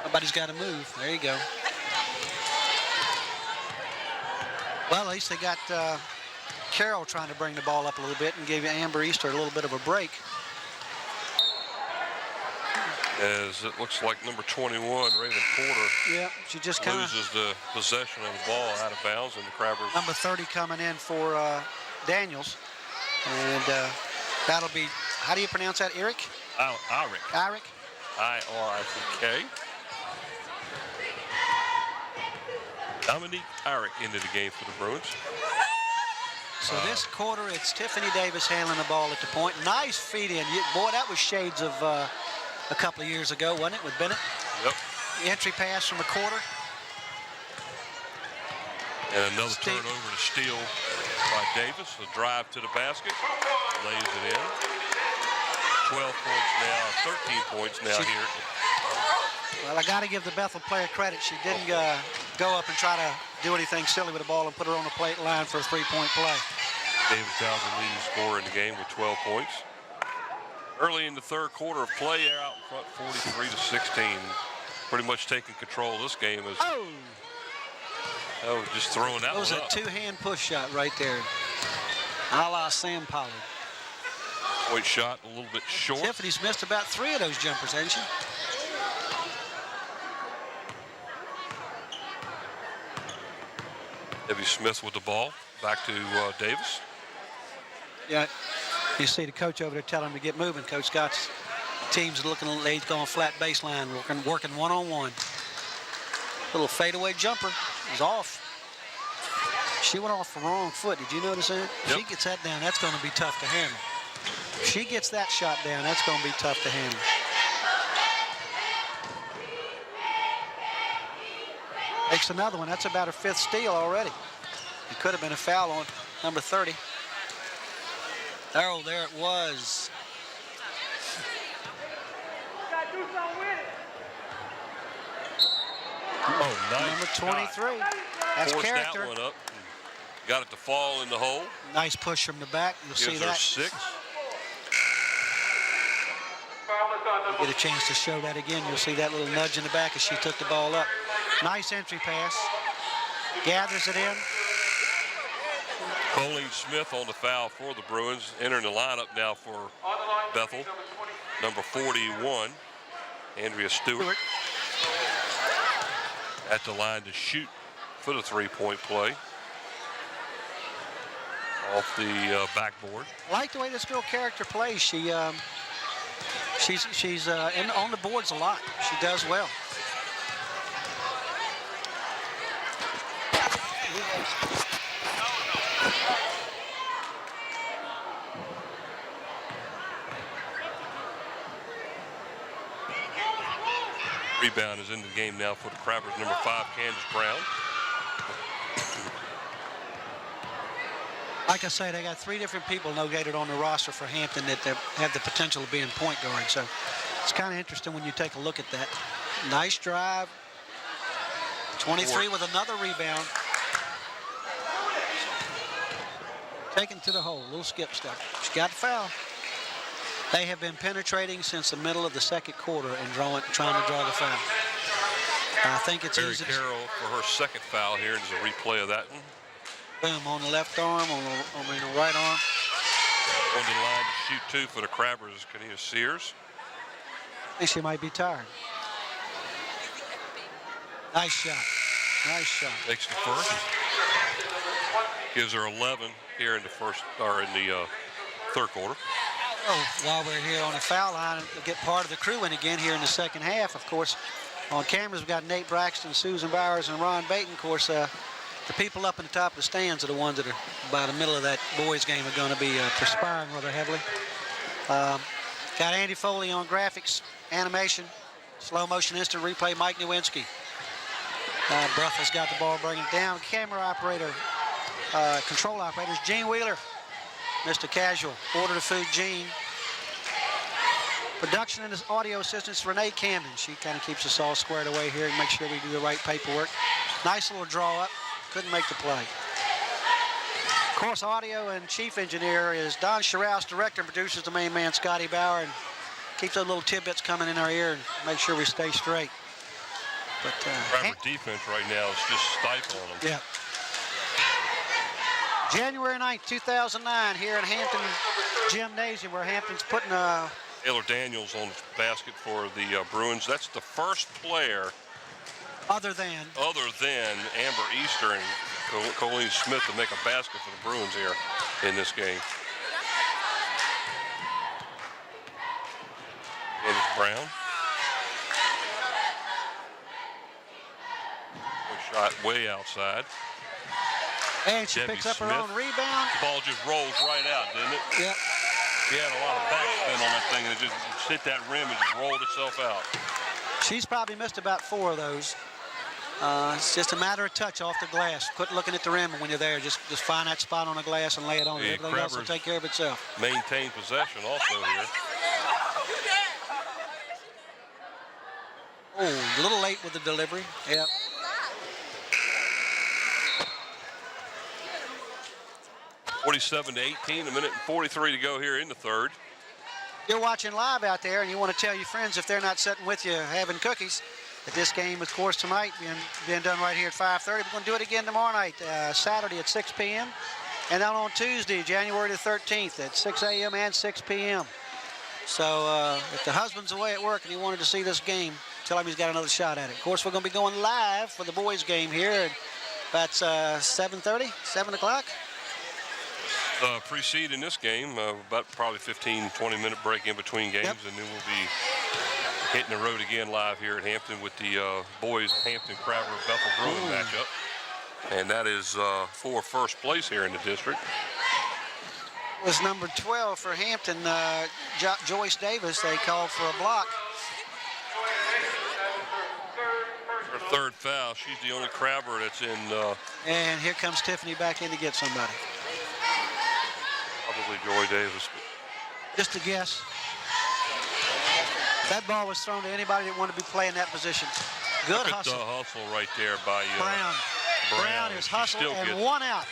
Nobody's got to move. There you go. Well, at least they got Carroll trying to bring the ball up a little bit and gave Amber Easter a little bit of a break. As it looks like number 21, Raven Porter, Yeah, she just kind of loses the possession of the ball out of bounds, and the Crabbers. number 30 coming in for Daniels. And that'll be, how do you pronounce that, Eric? Irick. Irick? I-R-I-C-K. Dominique Irick into the game for the Bruins. So this quarter, it's Tiffany Davis handling the ball at the point. Nice feed in. Boy, that was shades of a couple of years ago, wasn't it, with Bennett? Yep. The entry pass from a quarter. And another turnover to steal by Davis. A drive to the basket. Lays it in. 12 points now, 13 points now here. Well, I got to give the Bethel player credit. She didn't go up and try to do anything silly with the ball and put her on the plate line for a three-point play. Davis now the leading scorer in the game with 12 points. Early in the third quarter of play, they're out in front 43-16. Pretty much taking control of this game. As just throwing that one up. That was a two-hand push shot right there. A la Sam Pollard. Point shot a little bit short. Tiffany's missed about 3 of those jumpers, hasn't she? Debbie Smith with the ball. Back to Davis. Yeah, you see the coach over there telling him to get moving. Coach Scott's team's looking, they've gone flat baseline, working one-on-one. Little fadeaway jumper is off. She went off the wrong foot. Did you notice that? If she gets that down, that's going to be tough to handle. If she gets that shot down, that's going to be tough to handle. Makes another one. That's about her 5th steal already. It could have been a foul on number 30. Oh, there it was. Oh, nice. Number 23. That's Forced character. that one up. Got it to fall in the hole. Nice push from the back. You'll see Gives her that. 6. You get a chance to show that again. You'll see that little nudge in the back as she took the ball up. Nice entry pass. Gathers it in. Colleen Smith on the foul for the Bruins. Entering the lineup now for Bethel. Number 41, Andrea Stewart. At the line to shoot for the three-point play. Off the backboard. I like the way this girl character plays. She's on the boards a lot. She does well. Rebound is in the game now for the Crabbers. Number 5, Candace Brown. Like I say, they got 3 different people located on the roster for Hampton that have the potential of being point guard. So it's kind of interesting when you take a look at that. Nice drive. 23 with another rebound. Taken to the hole, little skip step. She got the foul. They have been penetrating since the middle of the second quarter and trying to draw the foul. I think it's Mary easy. Carroll for her second foul here. There's a replay of that one. Boom, on the left arm, on the right arm. On the line to shoot 2 for the Crabbers is Kania Sears. I think she might be tired. Nice shot. Nice shot. Makes the first. Gives her 11 here in the third quarter. Oh, while we're here on the foul line, we'll get part of the crew in again here in the second half. Of course, on cameras, we've got Nate Braxton, Susan Bowers, and Ron Baton. Of course, the people up in the top of the stands are the ones that are by the middle of that boys game are going to be perspiring rather heavily. Got Andy Foley on graphics, animation, slow motion instant replay, Mike Nowinski. Bruffel's got the ball, bringing it down. Camera operator, control operators, Gene Wheeler. Mr. Casual, order the food, Gene. Production and his audio assistant's Renee Camden. She kind of keeps us all squared away here and makes sure we do the right paperwork. Nice little draw up. Couldn't make the play. Of course, audio and chief engineer is Don Scharouse. Director and producer is the main man, Scotty Bauer, and keeps those little tidbits coming in our ear and make sure we stay straight. But Crabber defense right now is just stifling them. yeah. January 9th, 2009, here in Hampton Gymnasium, where Hampton's putting Taylor Daniels on the basket for the Bruins. That's the first player other than Amber Easter and Colleen Smith to make a basket for the Bruins here in this game. Candace Brown. One shot way outside. And she Debbie picks up her Smith. own rebound. The ball just rolls right out, didn't it? Yep. She had a lot of backspin on that thing, and it just hit that rim and just rolled itself out. She's probably missed about 4 of those. It's just a matter of touch off the glass. Quit looking at the rim when you're there. Just find that spot on the glass and lay it on. Yeah, Everything else will Crabber's take care of itself. Maintain possession also here. Oh, a little late with the delivery. Yep. (47-18), a minute and 43 to go here in the third. You're watching live out there, and you want to tell your friends if they're not sitting with you having cookies that this game, of course, tonight being done right here at 5:30. We're going to do it again tomorrow night, Saturday at 6 p.m. And then on Tuesday, January the 13th at 6 a.m. and 6 p.m. So if the husband's away at work and he wanted to see this game, tell him he's got another shot at it. Of course, we're going to be going live for the boys' game here at about 7:30, 7 o'clock. Preceding this game, about probably 15-20 minute break in between games, Yep. and then we'll be hitting the road again live here at Hampton with the boys Hampton Crabber Bethel Bruin matchup. And that is for first place here in the district. Was number 12 for Hampton, Joyce Davis. They called for a block. Her third foul. She's the only Crabber that's in. And here comes Tiffany back in to get somebody. Probably Joy Davis. Just a guess. That ball was thrown to anybody that wanted to be playing that position. Good Look at hustle. the hustle right there by Brown. Brown is She hustled still and gets one out.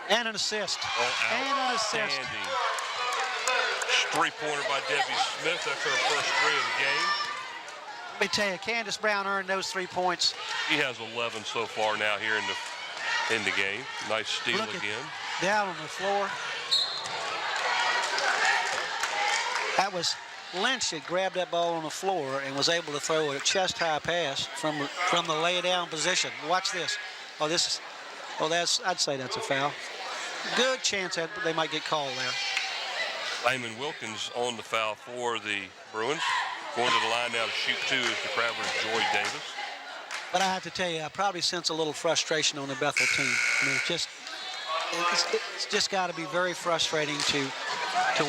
And an assist. And an assist. outstanding. Three-pointer by Debbie Smith. That's her first 3 of the game. Let me tell you, Candace Brown earned those 3 points. He has 11 so far now here in the game. Nice steal Look at- again. Down on the floor. That was Lynch that grabbed that ball on the floor and was able to throw a chest-high pass from the lay-down position. Watch this. I'd say that's a foul. Good chance that they might get called there. Lyman Wilkins on the foul for the Bruins. Going to the line now to shoot 2 is the Crabbers' Joy Davis. But I have to tell you, I probably sense a little frustration on the Bethel team. I mean, it's just got to be very frustrating to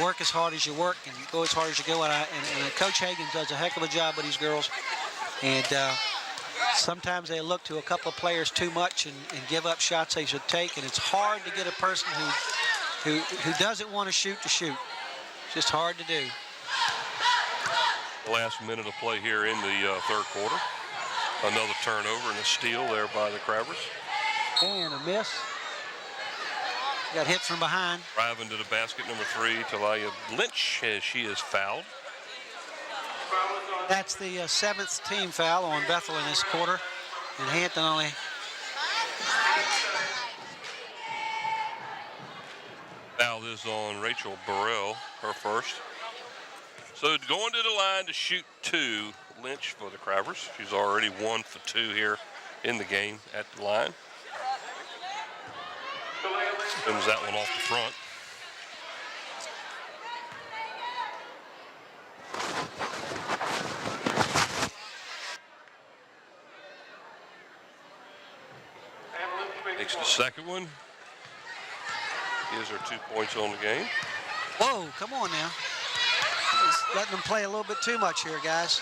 work as hard as you work and go as hard as you go. And Coach Hagan does a heck of a job with these girls. And sometimes they look to a couple of players too much and give up shots they should take. And it's hard to get a person who doesn't want to shoot. It's just hard to do. The last minute of play here in the third quarter. Another turnover and a steal there by the Crabbers. And a miss. Got hit from behind. Driving to the basket, number 3, Talia Lynch, as she is fouled. That's the 7th team foul on Bethel in this quarter. And Hampton only. Foul is on Rachel Burrell, her first. So going to the line to shoot 2, Lynch for the Crabbers. She's already 1 for 2 here in the game at the line. Spins that one off the front. Takes the second one. Gives her 2 points on the game. Whoa, come on now. Just letting them play a little bit too much here, guys.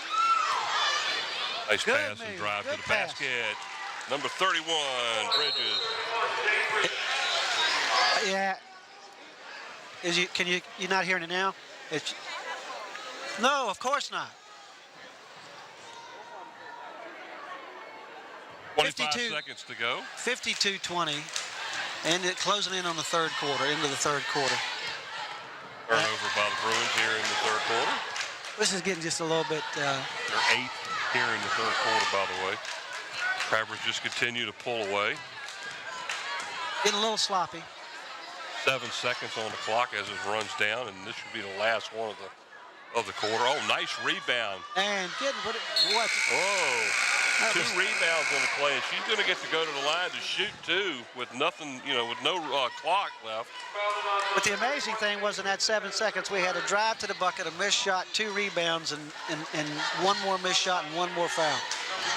Nice Good pass move. and drive Good to the pass. basket. Number 31, Bridges. Yeah. Can you not hearing it now? No, of course not. 25 seconds to go. 52-20, and it closing in on the third quarter, into the third quarter. Turnover by the Bruins here in the third quarter. This is getting just a little bit. They're 8th here in the third quarter, by the way. Crabbers just continue to pull away. Getting a little sloppy. 7 seconds on the clock as it runs down, and this should be the last one of the quarter. Oh, nice rebound. And getting what? Oh, 2 rebounds on the play, and she's going to get to go to the line to shoot 2 with nothing, with no clock left. But the amazing thing was in that 7 seconds, we had a drive to the bucket, a missed shot, 2 rebounds, and one more missed shot and one more foul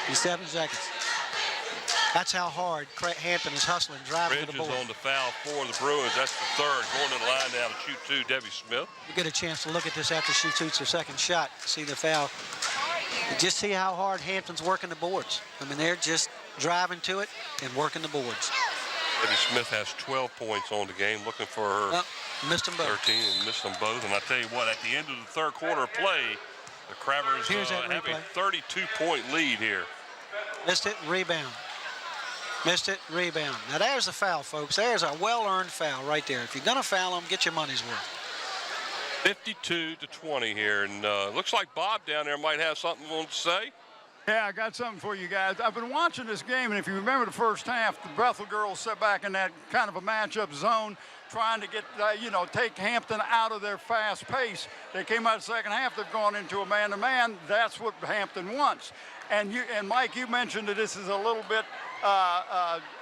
in 7 seconds. That's how hard Hampton is hustling, driving to the board. Bridges on the foul for the Bruins. That's the third. Going to the line now to shoot 2, Debbie Smith. You get a chance to look at this after she shoots her second shot, see the foul. You just see how hard Hampton's working the boards. I mean, they're just driving to it and working the boards. Debbie Smith has 12 points on the game, looking for her missed them both. 13 and missed them both. And I tell you what, at the end of the third quarter of play, the Crabbers have a 32-point lead here. Missed it, rebound. Missed it, rebound. Now there's a foul, folks. There's a well-earned foul right there. If you're going to foul them, get your money's worth. 52-20 here, and looks like Bob down there might have something he wants to say. Yeah, I got something for you guys. I've been watching this game, and if you remember the first half, the Bethel girls sat back in that kind of a matchup zone, trying to get, take Hampton out of their fast pace. They came out of the second half, they've gone into a man-to-man. That's what Hampton wants. And Mike, you mentioned that this is a little bit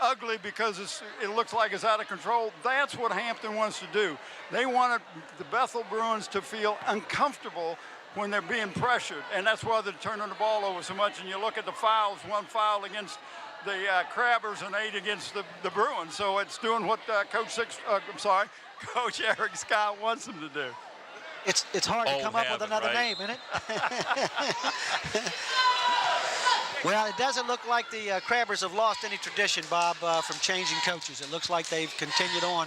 ugly because it looks like it's out of control. That's what Hampton wants to do. They wanted the Bethel Bruins to feel uncomfortable when they're being pressured, and that's why they're turning the ball over so much. And you look at the fouls, 1 foul against the Crabbers and 8 against the Bruins. So it's doing what Coach Eric Scott wants them to do. It's hard to come up with another name, isn't it? Well, it doesn't look like the Crabbers have lost any tradition, Bob, from changing coaches. It looks like they've continued on.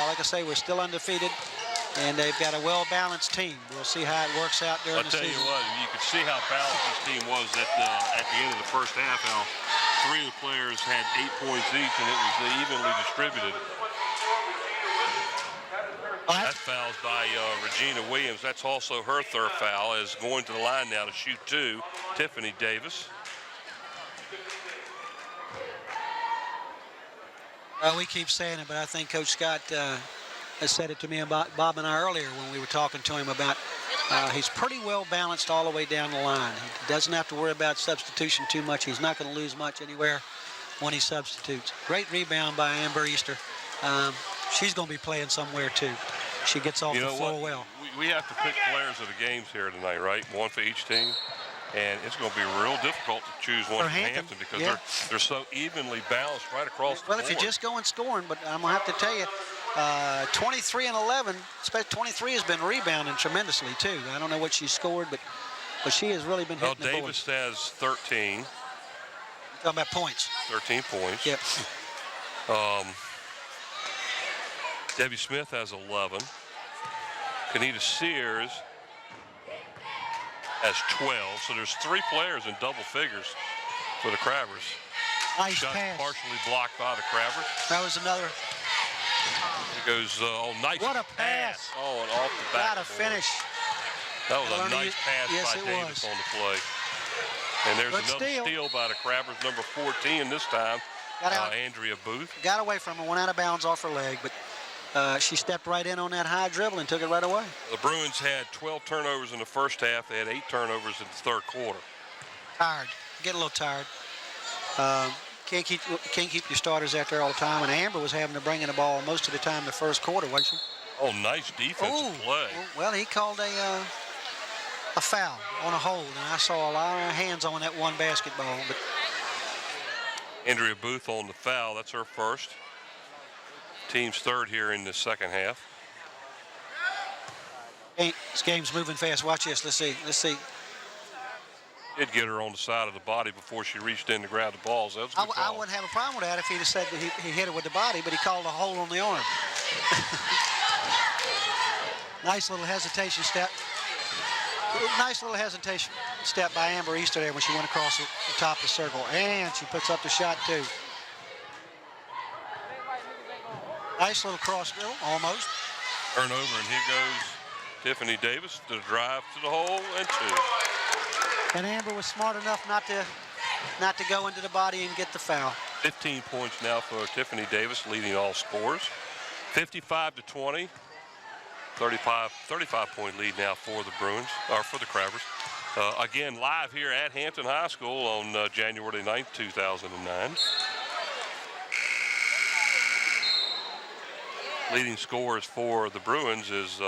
Like I say, we're still undefeated, and they've got a well-balanced team. We'll see how it works out during the season. I'll tell you what, you could see how balanced this team was at the end of the first half. How 3 of the players had 8 points each, and it was evenly distributed. That foul's by Regina Williams. That's also her third foul, is going to the line now to shoot 2, Tiffany Davis. Well, we keep saying it, but I think Coach Scott has said it to me about Bob and I earlier when we were talking to him about he's pretty well balanced all the way down the line. He doesn't have to worry about substitution too much. He's not going to lose much anywhere when he substitutes. Great rebound by Amber Easter. She's going to be playing somewhere too. She gets off the floor well. We have to pick players of the games here tonight, right? 1 for each team. And it's going to be real difficult to choose one from Hampton because they're so evenly balanced right across the board. Well, if you're just going scoring, but I'm going to have to tell you, 23 and 11, 23 has been rebounding tremendously too. I don't know what she scored, but she has really been hitting the boards. Davis has 13. You're talking about points. 13 points. Yep. Debbie Smith has 11. Kanita Sears has 12. So there's 3 players in double figures for the Crabbers. Nice Shot pass. partially blocked by the Crabbers. That was another. It goes, nice. What a pass. Oh, and off the back. Got a finish. That was a nice pass by Davis on the play. And there's another steal by the Crabbers, number 14 this time, Andrea Booth. Got away from her, went out of bounds off her leg, but she stepped right in on that high dribble and took it right away. The Bruins had 12 turnovers in the first half. They had 8 turnovers in the third quarter. Tired. Get a little tired. Can't keep your starters out there all the time. And Amber was having to bring in the ball most of the time the first quarter, wasn't she? Oh, nice defensive play. Well, he called a foul on a hold, and I saw a lot of hands on that one basketball. But Andrea Booth on the foul. That's her first. Team's third here in the second half. This game's moving fast. Watch this. Let's see. Did get her on the side of the body before she reached in to grab the balls. That was a good I call. wouldn't have a problem with that if he'd have said that he hit her with the body, but he called a hole on the arm. Nice little hesitation step. Nice little hesitation step by Amber Easter there when she went across the top of the circle. And she puts up the shot, too. Nice little cross dribble, almost. Turnover, and here goes Tiffany Davis to drive to the hole and 2. And Amber was smart enough not to go into the body and get the foul. 15 points now for Tiffany Davis, leading all scorers. 55-20. 35-point lead now for the Bruins, or for the Crabbers. Again, live here at Hampton High School on January 9th, 2009. Leading scorers for the Bruins is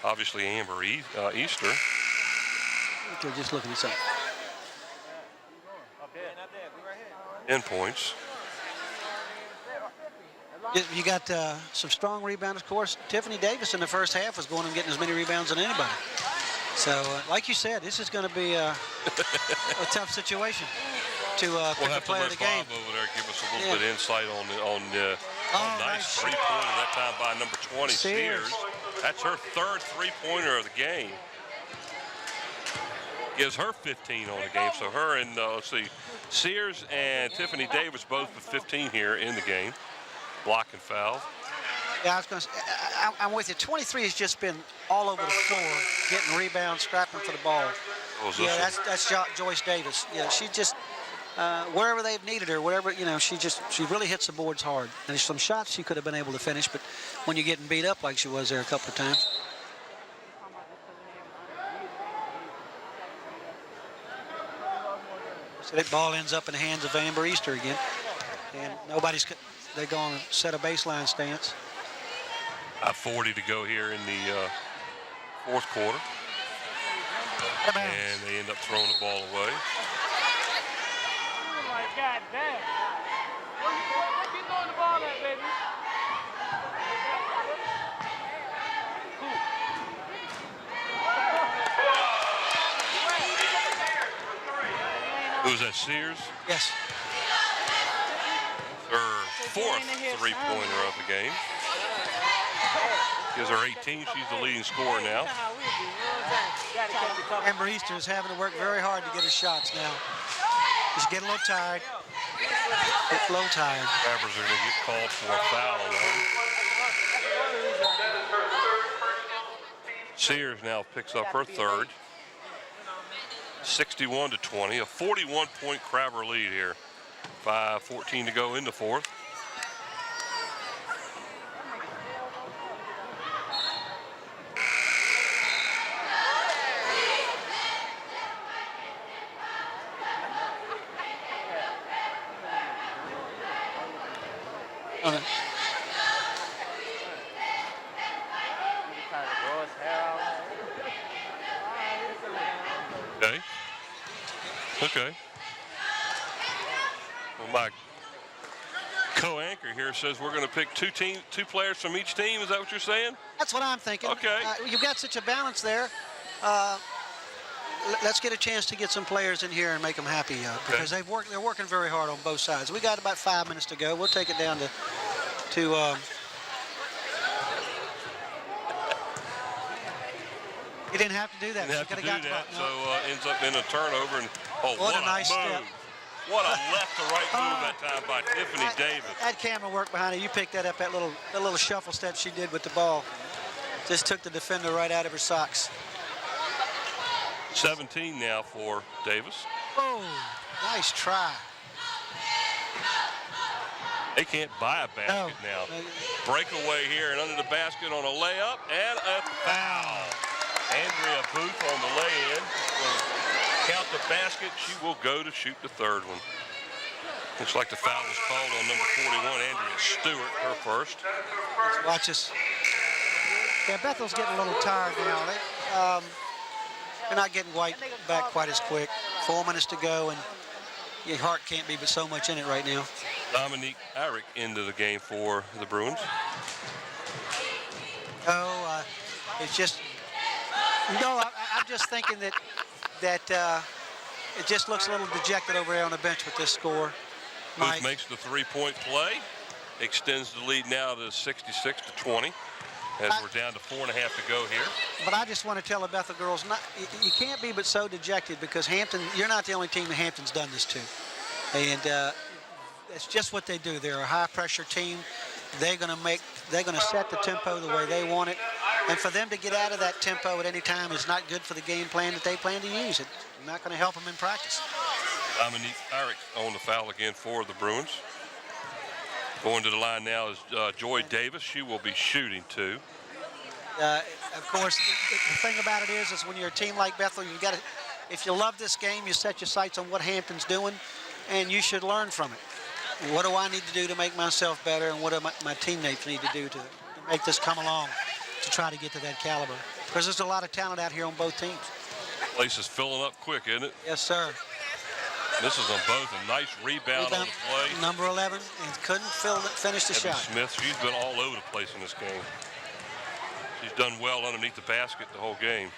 obviously Amber Easter. Okay, just looking at something. 10 points. You got some strong rebounds. Of course, Tiffany Davis in the first half was going and getting as many rebounds than anybody. So, like you said, this is going to be a tough situation to pick a player of the game. Bob over there give us a little bit of insight on nice three-pointer, that time by number 20, Sears. That's her third three-pointer of the game. Gives her 15 on the game. So her and, let's see, Sears and Tiffany Davis both with 15 here in the game. Block and foul. Yeah, I was going to say, I'm with you. 23 has just been all over the floor, getting rebounds, scrapping for the ball. Yeah, that's Joyce Davis. Yeah, she just, wherever they've needed her, wherever, you know, she really hits the boards hard. And there's some shots she could have been able to finish, but when you're getting beat up like she was there a couple of times. So that ball ends up in the hands of Amber Easter again. And they're going to set a baseline stance. 40 to go here in the fourth quarter. And they end up throwing the ball away. Oh my God, damn. Where you throwing the ball at, baby? Who was that, Sears? Yes. Her fourth three-pointer of the game. Gives her 18. She's the leading scorer now. Amber Easter is having to work very hard to get her shots now. She's getting a little tired. Get a little tired. Crabbers are going to get called for a foul on her. Sears now picks up her third. 61-20, a 41-point Crabber lead here. 5:14 to go in the fourth. Okay. Well, my co-anchor here says we're going to pick two players from each team. Is that what you're saying? That's what I'm thinking. Okay. You've got such a balance there. Let's get a chance to get some players in here and make them happy because they're working very hard on both sides. We got about 5 minutes to go. We'll take it down to you didn't have to do that. Didn't have to do that, so ends up in a turnover. And what a nice move. step. What a left-to-right move that time by Tiffany Davis. That camera work behind her. You picked that up, that little shuffle step she did with the ball. Just took the defender right out of her socks. 17 now for Davis. Oh, nice try. They can't buy a basket now. Breakaway here and under the basket on a layup and a foul. Andrea Booth on the lay-in. Count the basket. She will go to shoot the third one. Looks like the foul was called on number 41, Andrea Stewart, her first. Let's watch this. Yeah, Bethel's getting a little tired now. They're not getting back quite as quick. 4 minutes to go, and your heart can't be but so much in it right now. Dominique Arick into the game for the Bruins. It's just... No, I'm just thinking that it just looks a little dejected over there on the bench with this score. Booth makes the three-point play, extends the lead now to 66-20. as we're down to 4.5 to go here. But I just want to tell the Bethel girls, you can't be but so dejected because Hampton, you're not the only team that Hampton's done this to. And it's just what they do. They're a high-pressure team. They're going to set the tempo the way they want it. And for them to get out of that tempo at any time is not good for the game plan that they plan to use. It's not going to help them in practice. Dominique Eric on the foul again for the Bruins. Going to the line now is Joy Davis. She will be shooting too. Of course, the thing about it is when you're a team like Bethel, you got to, if you love this game, you set your sights on what Hampton's doing, and you should learn from it. What do I need to do to make myself better, and what do my teammates need to do to make this come along to try to get to that caliber? Because there's a lot of talent out here on both teams. Place is filling up quick, isn't it? Yes, sir. Misses on both. A nice rebound on the play. Number 11, and couldn't finish the shot. Smith, she's been all over the place in this game. She's done well underneath the basket the whole game.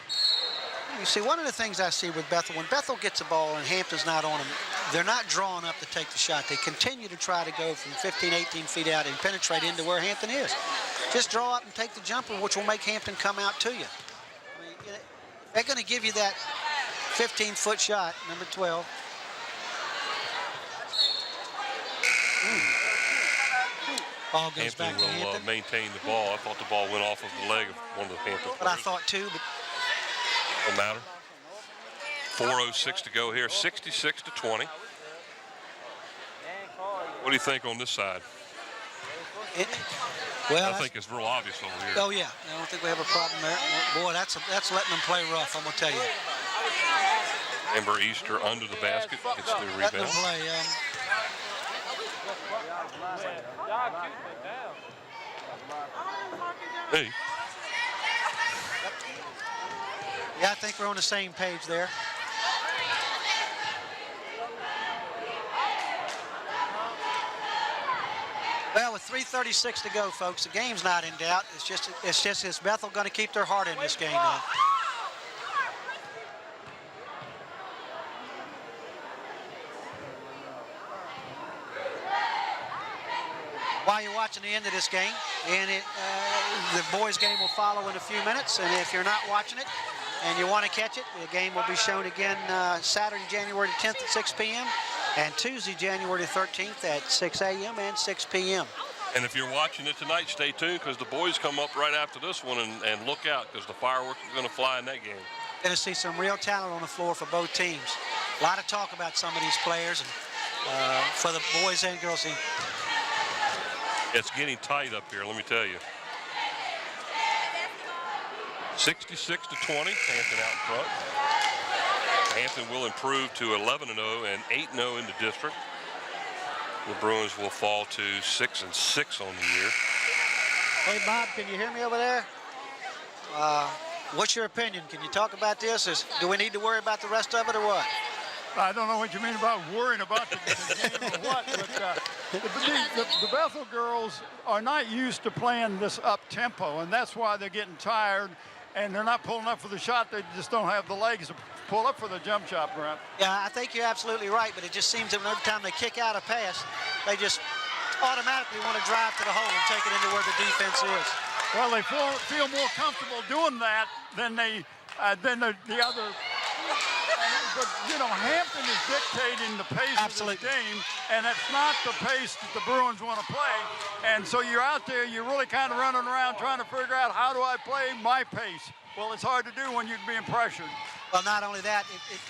You see, one of the things I see with Bethel, when Bethel gets a ball and Hampton's not on them, they're not drawing up to take the shot. They continue to try to go from 15, 18 feet out and penetrate into where Hampton is. Just draw up and take the jumper, which will make Hampton come out to you. I mean, they're going to give you that 15-foot shot, number 12. Ball goes Hampton back to will Hampton. maintain the ball. I thought the ball went off of the leg of one of the Hampton But I players. thought too, but Don't matter. 4:06 to go here. 66 to 20. What do you think on this side? well, I think it's real obvious over here. oh yeah, I don't think we have a problem there. Boy, that's letting them play rough. I'm gonna tell you. Amber Easter under the basket gets the Letting them rebound. play. Hey, Yeah, I think we're on the same page there. Well, with 3:36 to go, folks, the game's not in doubt. It's just is Bethel going to keep their heart in this game now? While you're watching the end of this game, and the boys' game will follow in a few minutes. And if you're not watching it and you want to catch it, the game will be shown again Saturday, January 10th at 6 p.m. and Tuesday, January 13th at 6 a.m. and 6 p.m. and if you're watching it tonight, stay tuned because the boys come up right after this one, and look out because the fireworks are going to fly in that game. Going to see some real talent on the floor for both teams. A lot of talk about some of these players, and for the boys and girls team. It's getting tight up here, let me tell you. 66 to 20, Hampton out in front. Hampton will improve to 11-0 and 8-0 in the district. The Bruins will fall to 6-6 on the year. Hey, Bob, can you hear me over there? What's your opinion? Can you talk about this? Do we need to worry about the rest of it or what? I don't know what you mean about worrying about the game or what, but the Bethel girls are not used to playing this up-tempo, and that's why they're getting tired, and they're not pulling up for the shot. They just don't have the legs to pull up for the jump shot, Brent. Yeah, I think you're absolutely right, but it just seems that every time they kick out a pass, they just automatically want to drive to the hole and take it into where the defense is. Well, they feel more comfortable doing that than the other. But, you know, Hampton is dictating the pace Absolutely. of this game, and it's not the pace that the Bruins want to play. And so you're out there, you're really kind of running around trying to figure out, how do I play my pace? Well, it's hard to do when you're being pressured. Well, not only that,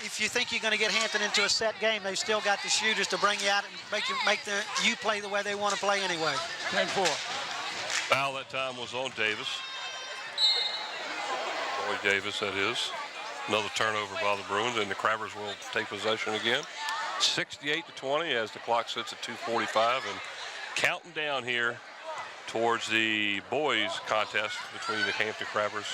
if you think you're going to get Hampton into a set game, they've still got the shooters to bring you out and make you play the way they want to play anyway. 10-4. Foul that time was on Davis. Roy Davis, that is. Another turnover by the Bruins, and the Crabbers will take possession again. 68 to 20 as the clock sits at 2:45, and counting down here towards the boys contest between the Hampton Crabbers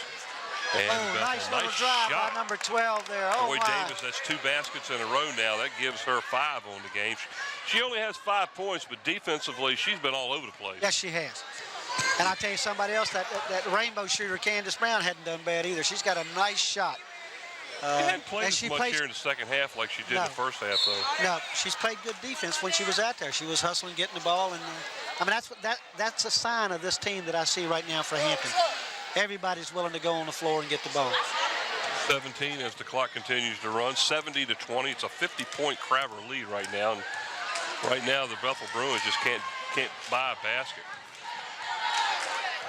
and Bethel. Nice little drive shot. by number 12 there. Oh, Roy my. Davis, that's 2 baskets in a row now. That gives her 5 on the game. She only has 5 points, but defensively, she's been all over the place. Yes, she has. And I'll tell you somebody else, that rainbow shooter, Candace Brown, hadn't done bad either. She's got a nice shot. She hadn't played and as she much plays- here in the second half like she did No. in the first half, though. No, she's played good defense when she was out there. She was hustling, getting the ball, and I mean that's a sign of this team that I see right now for Hampton. everybody's willing to go on the floor and get the ball. 17 as the clock continues to run. 70-20. It's a 50-point Crabber lead right now. And right now, the Bethel Bruins just can't buy a basket.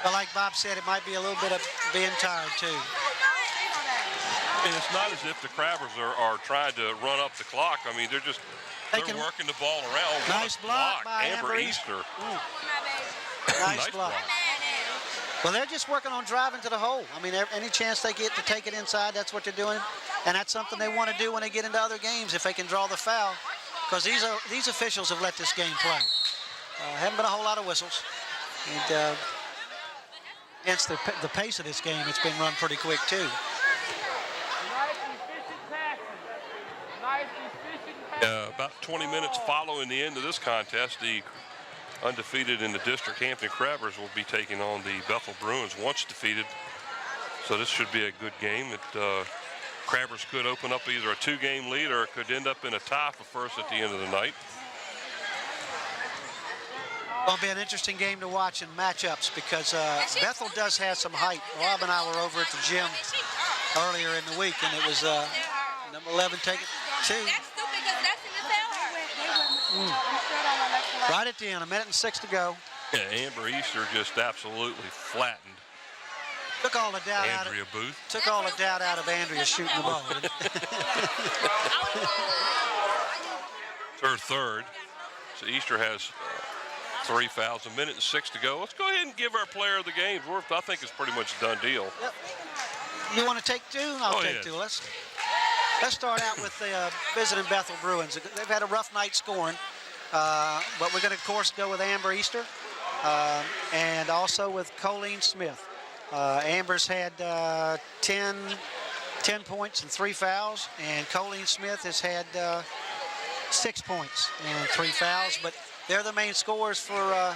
But like Bob said, it might be a little bit of being tired too. And it's not as if the Crabbers are trying to run up the clock. I mean, they're working the ball around. Nice block by Amber Easter. Nice block. Well, they're just working on driving to the hole. I mean, any chance they get to take it inside, that's what they're doing. And that's something they want to do when they get into other games, if they can draw the foul. Because these officials have let this game play. Haven't been a whole lot of whistles. And against the pace of this game, it's been run pretty quick, too. About 20 minutes following the end of this contest, the undefeated in the district Hampton Crabbers will be taking on the Bethel Bruins, once defeated. So this should be a good game. Crabbers could open up either a 2-game lead or it could end up in a tie for first at the end of the night. It'll be an interesting game to watch in matchups because Bethel does have some height. Rob and I were over at the gym earlier in the week, and it was number 11 taking 2. Right at the end, 1:06 to go. Yeah, Amber Easter just absolutely flattened Took all the doubt Andrea Booth. Took all the doubt out of Andrea shooting the ball. It's her third. So Easter has 3 fouls, 1:06 to go. Let's go ahead and give our player of the game. I think it's pretty much a done deal. Yep. You want to take 2? I'll take 2. Let's start out with the visiting Bethel Bruins. They've had a rough night scoring, but we're going to, of course, go with Amber Easter and also with Colleen Smith. Amber's had 10 points and 3 fouls, and Colleen Smith has had 6 points and 3 fouls, but they're the main scorers for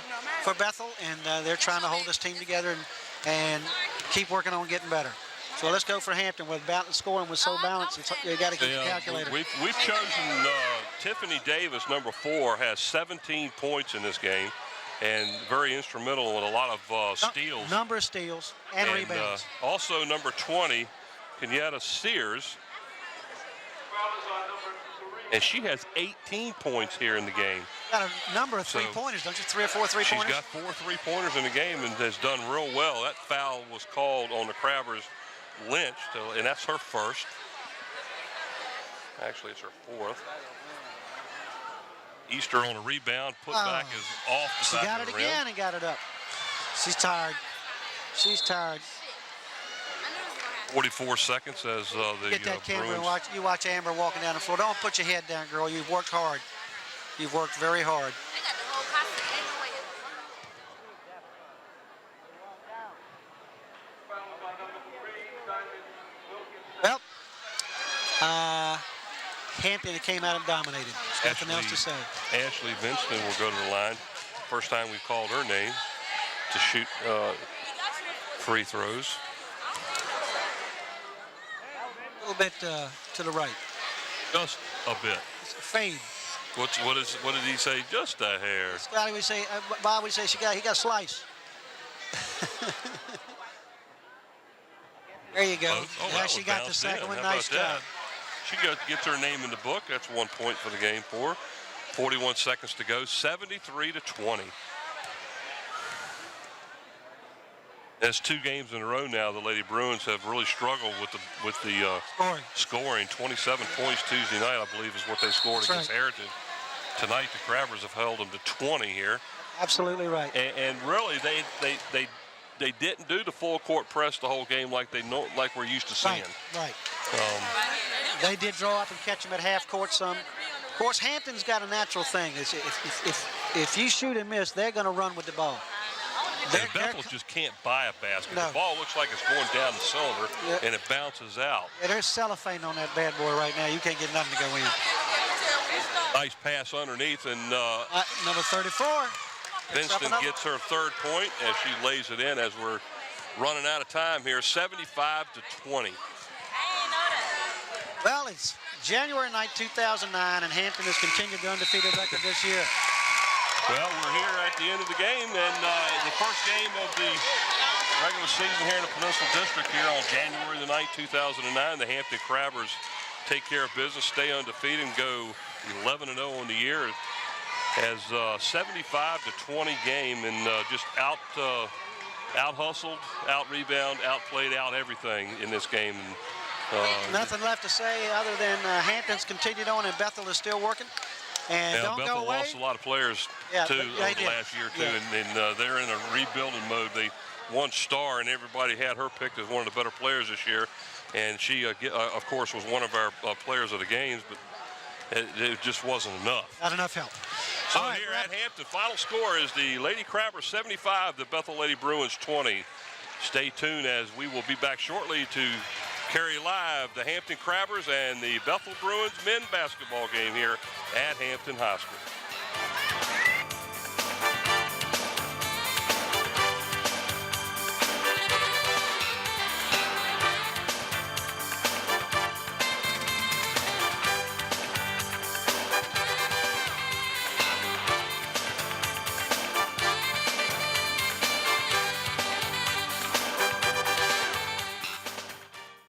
Bethel, and they're trying to hold this team together and keep working on getting better. So let's go for Hampton. With scoring was so balanced, you got to keep the calculator. We've chosen Tiffany Davis, number 4, has 17 points in this game, and very instrumental in a lot of steals. Number of steals and rebounds. Also number 20, Kenyatta Sears, and she has 18 points here in the game. Got a number of three-pointers, don't you? 3 or 4 three-pointers? She's got 4 3-pointers in the game and has done real well. That foul was called on the Crabbers Lynch, and that's her first. Actually, it's her 4th. Easter on a rebound, put back is off the she back got of it the again rim. and got it up. She's tired. She's tired. 44 seconds as the Get that camera and Bruins. watch Amber walking down the floor. Don't put your head down, girl. You've worked hard. You've worked very hard. Well, Hampton came out and dominated. There's nothing else to say. Ashley Vinston will go to the line. First time we've called her name to shoot free throws. A little bit to the right. Just a bit. It's a fade. What did he say? Just a hair. Scotty would say, Bob would say he got sliced. There you go. Yeah, she got the second one. Nice job. She gets her name in the book. That's 1 point for the game for her. 41 seconds to go. 73-20. That's 2 games in a row now. The Lady Bruins have really struggled with the scoring. 27 points Tuesday night, I believe, is what they scored against Heritage. Tonight, the Crabbers have held them to 20 here. Absolutely right. And really, they didn't do the full court press the whole game like we're used to seeing. Right. They did draw up and catch them at half court some. Of course, Hampton's got a natural thing. If you shoot and miss, they're going to run with the ball. Bethel just can't buy a basket. No. The ball looks like it's going down the cylinder, and it bounces out. Yeah, there's cellophane on that bad boy right now. You can't get nothing to go in. Nice pass underneath, and number 34. Vinston gets her 3rd point as she lays it in as we're running out of time here. 75-20. Well, it's January 9th, 2009, and Hampton has continued the undefeated record this year. Well, we're here at the end of the game, and the first game of the regular season here in the Peninsula District here on January the 9th, 2009. The Hampton Crabbers take care of business, stay undefeated, and go 11-0 on the year. As 75-20 game, and just out hustled, out rebound, outplayed, out everything in this game. Nothing left to say other than Hampton's continued on, and Bethel is still working. And Yeah, don't Bethel go away. lost a lot of players too over the last year too, and they're in a rebuilding mode. They won Star, and everybody had her picked as one of the better players this year, and she, of course, was one of our players of the games, but it just wasn't enough. Not enough help. So here at Hampton, final score is the Lady Crabbers 75, the Bethel Lady Bruins 20. Stay tuned as we will be back shortly to carry live the Hampton Crabbers and the Bethel Bruins men basketball game here at Hampton High School.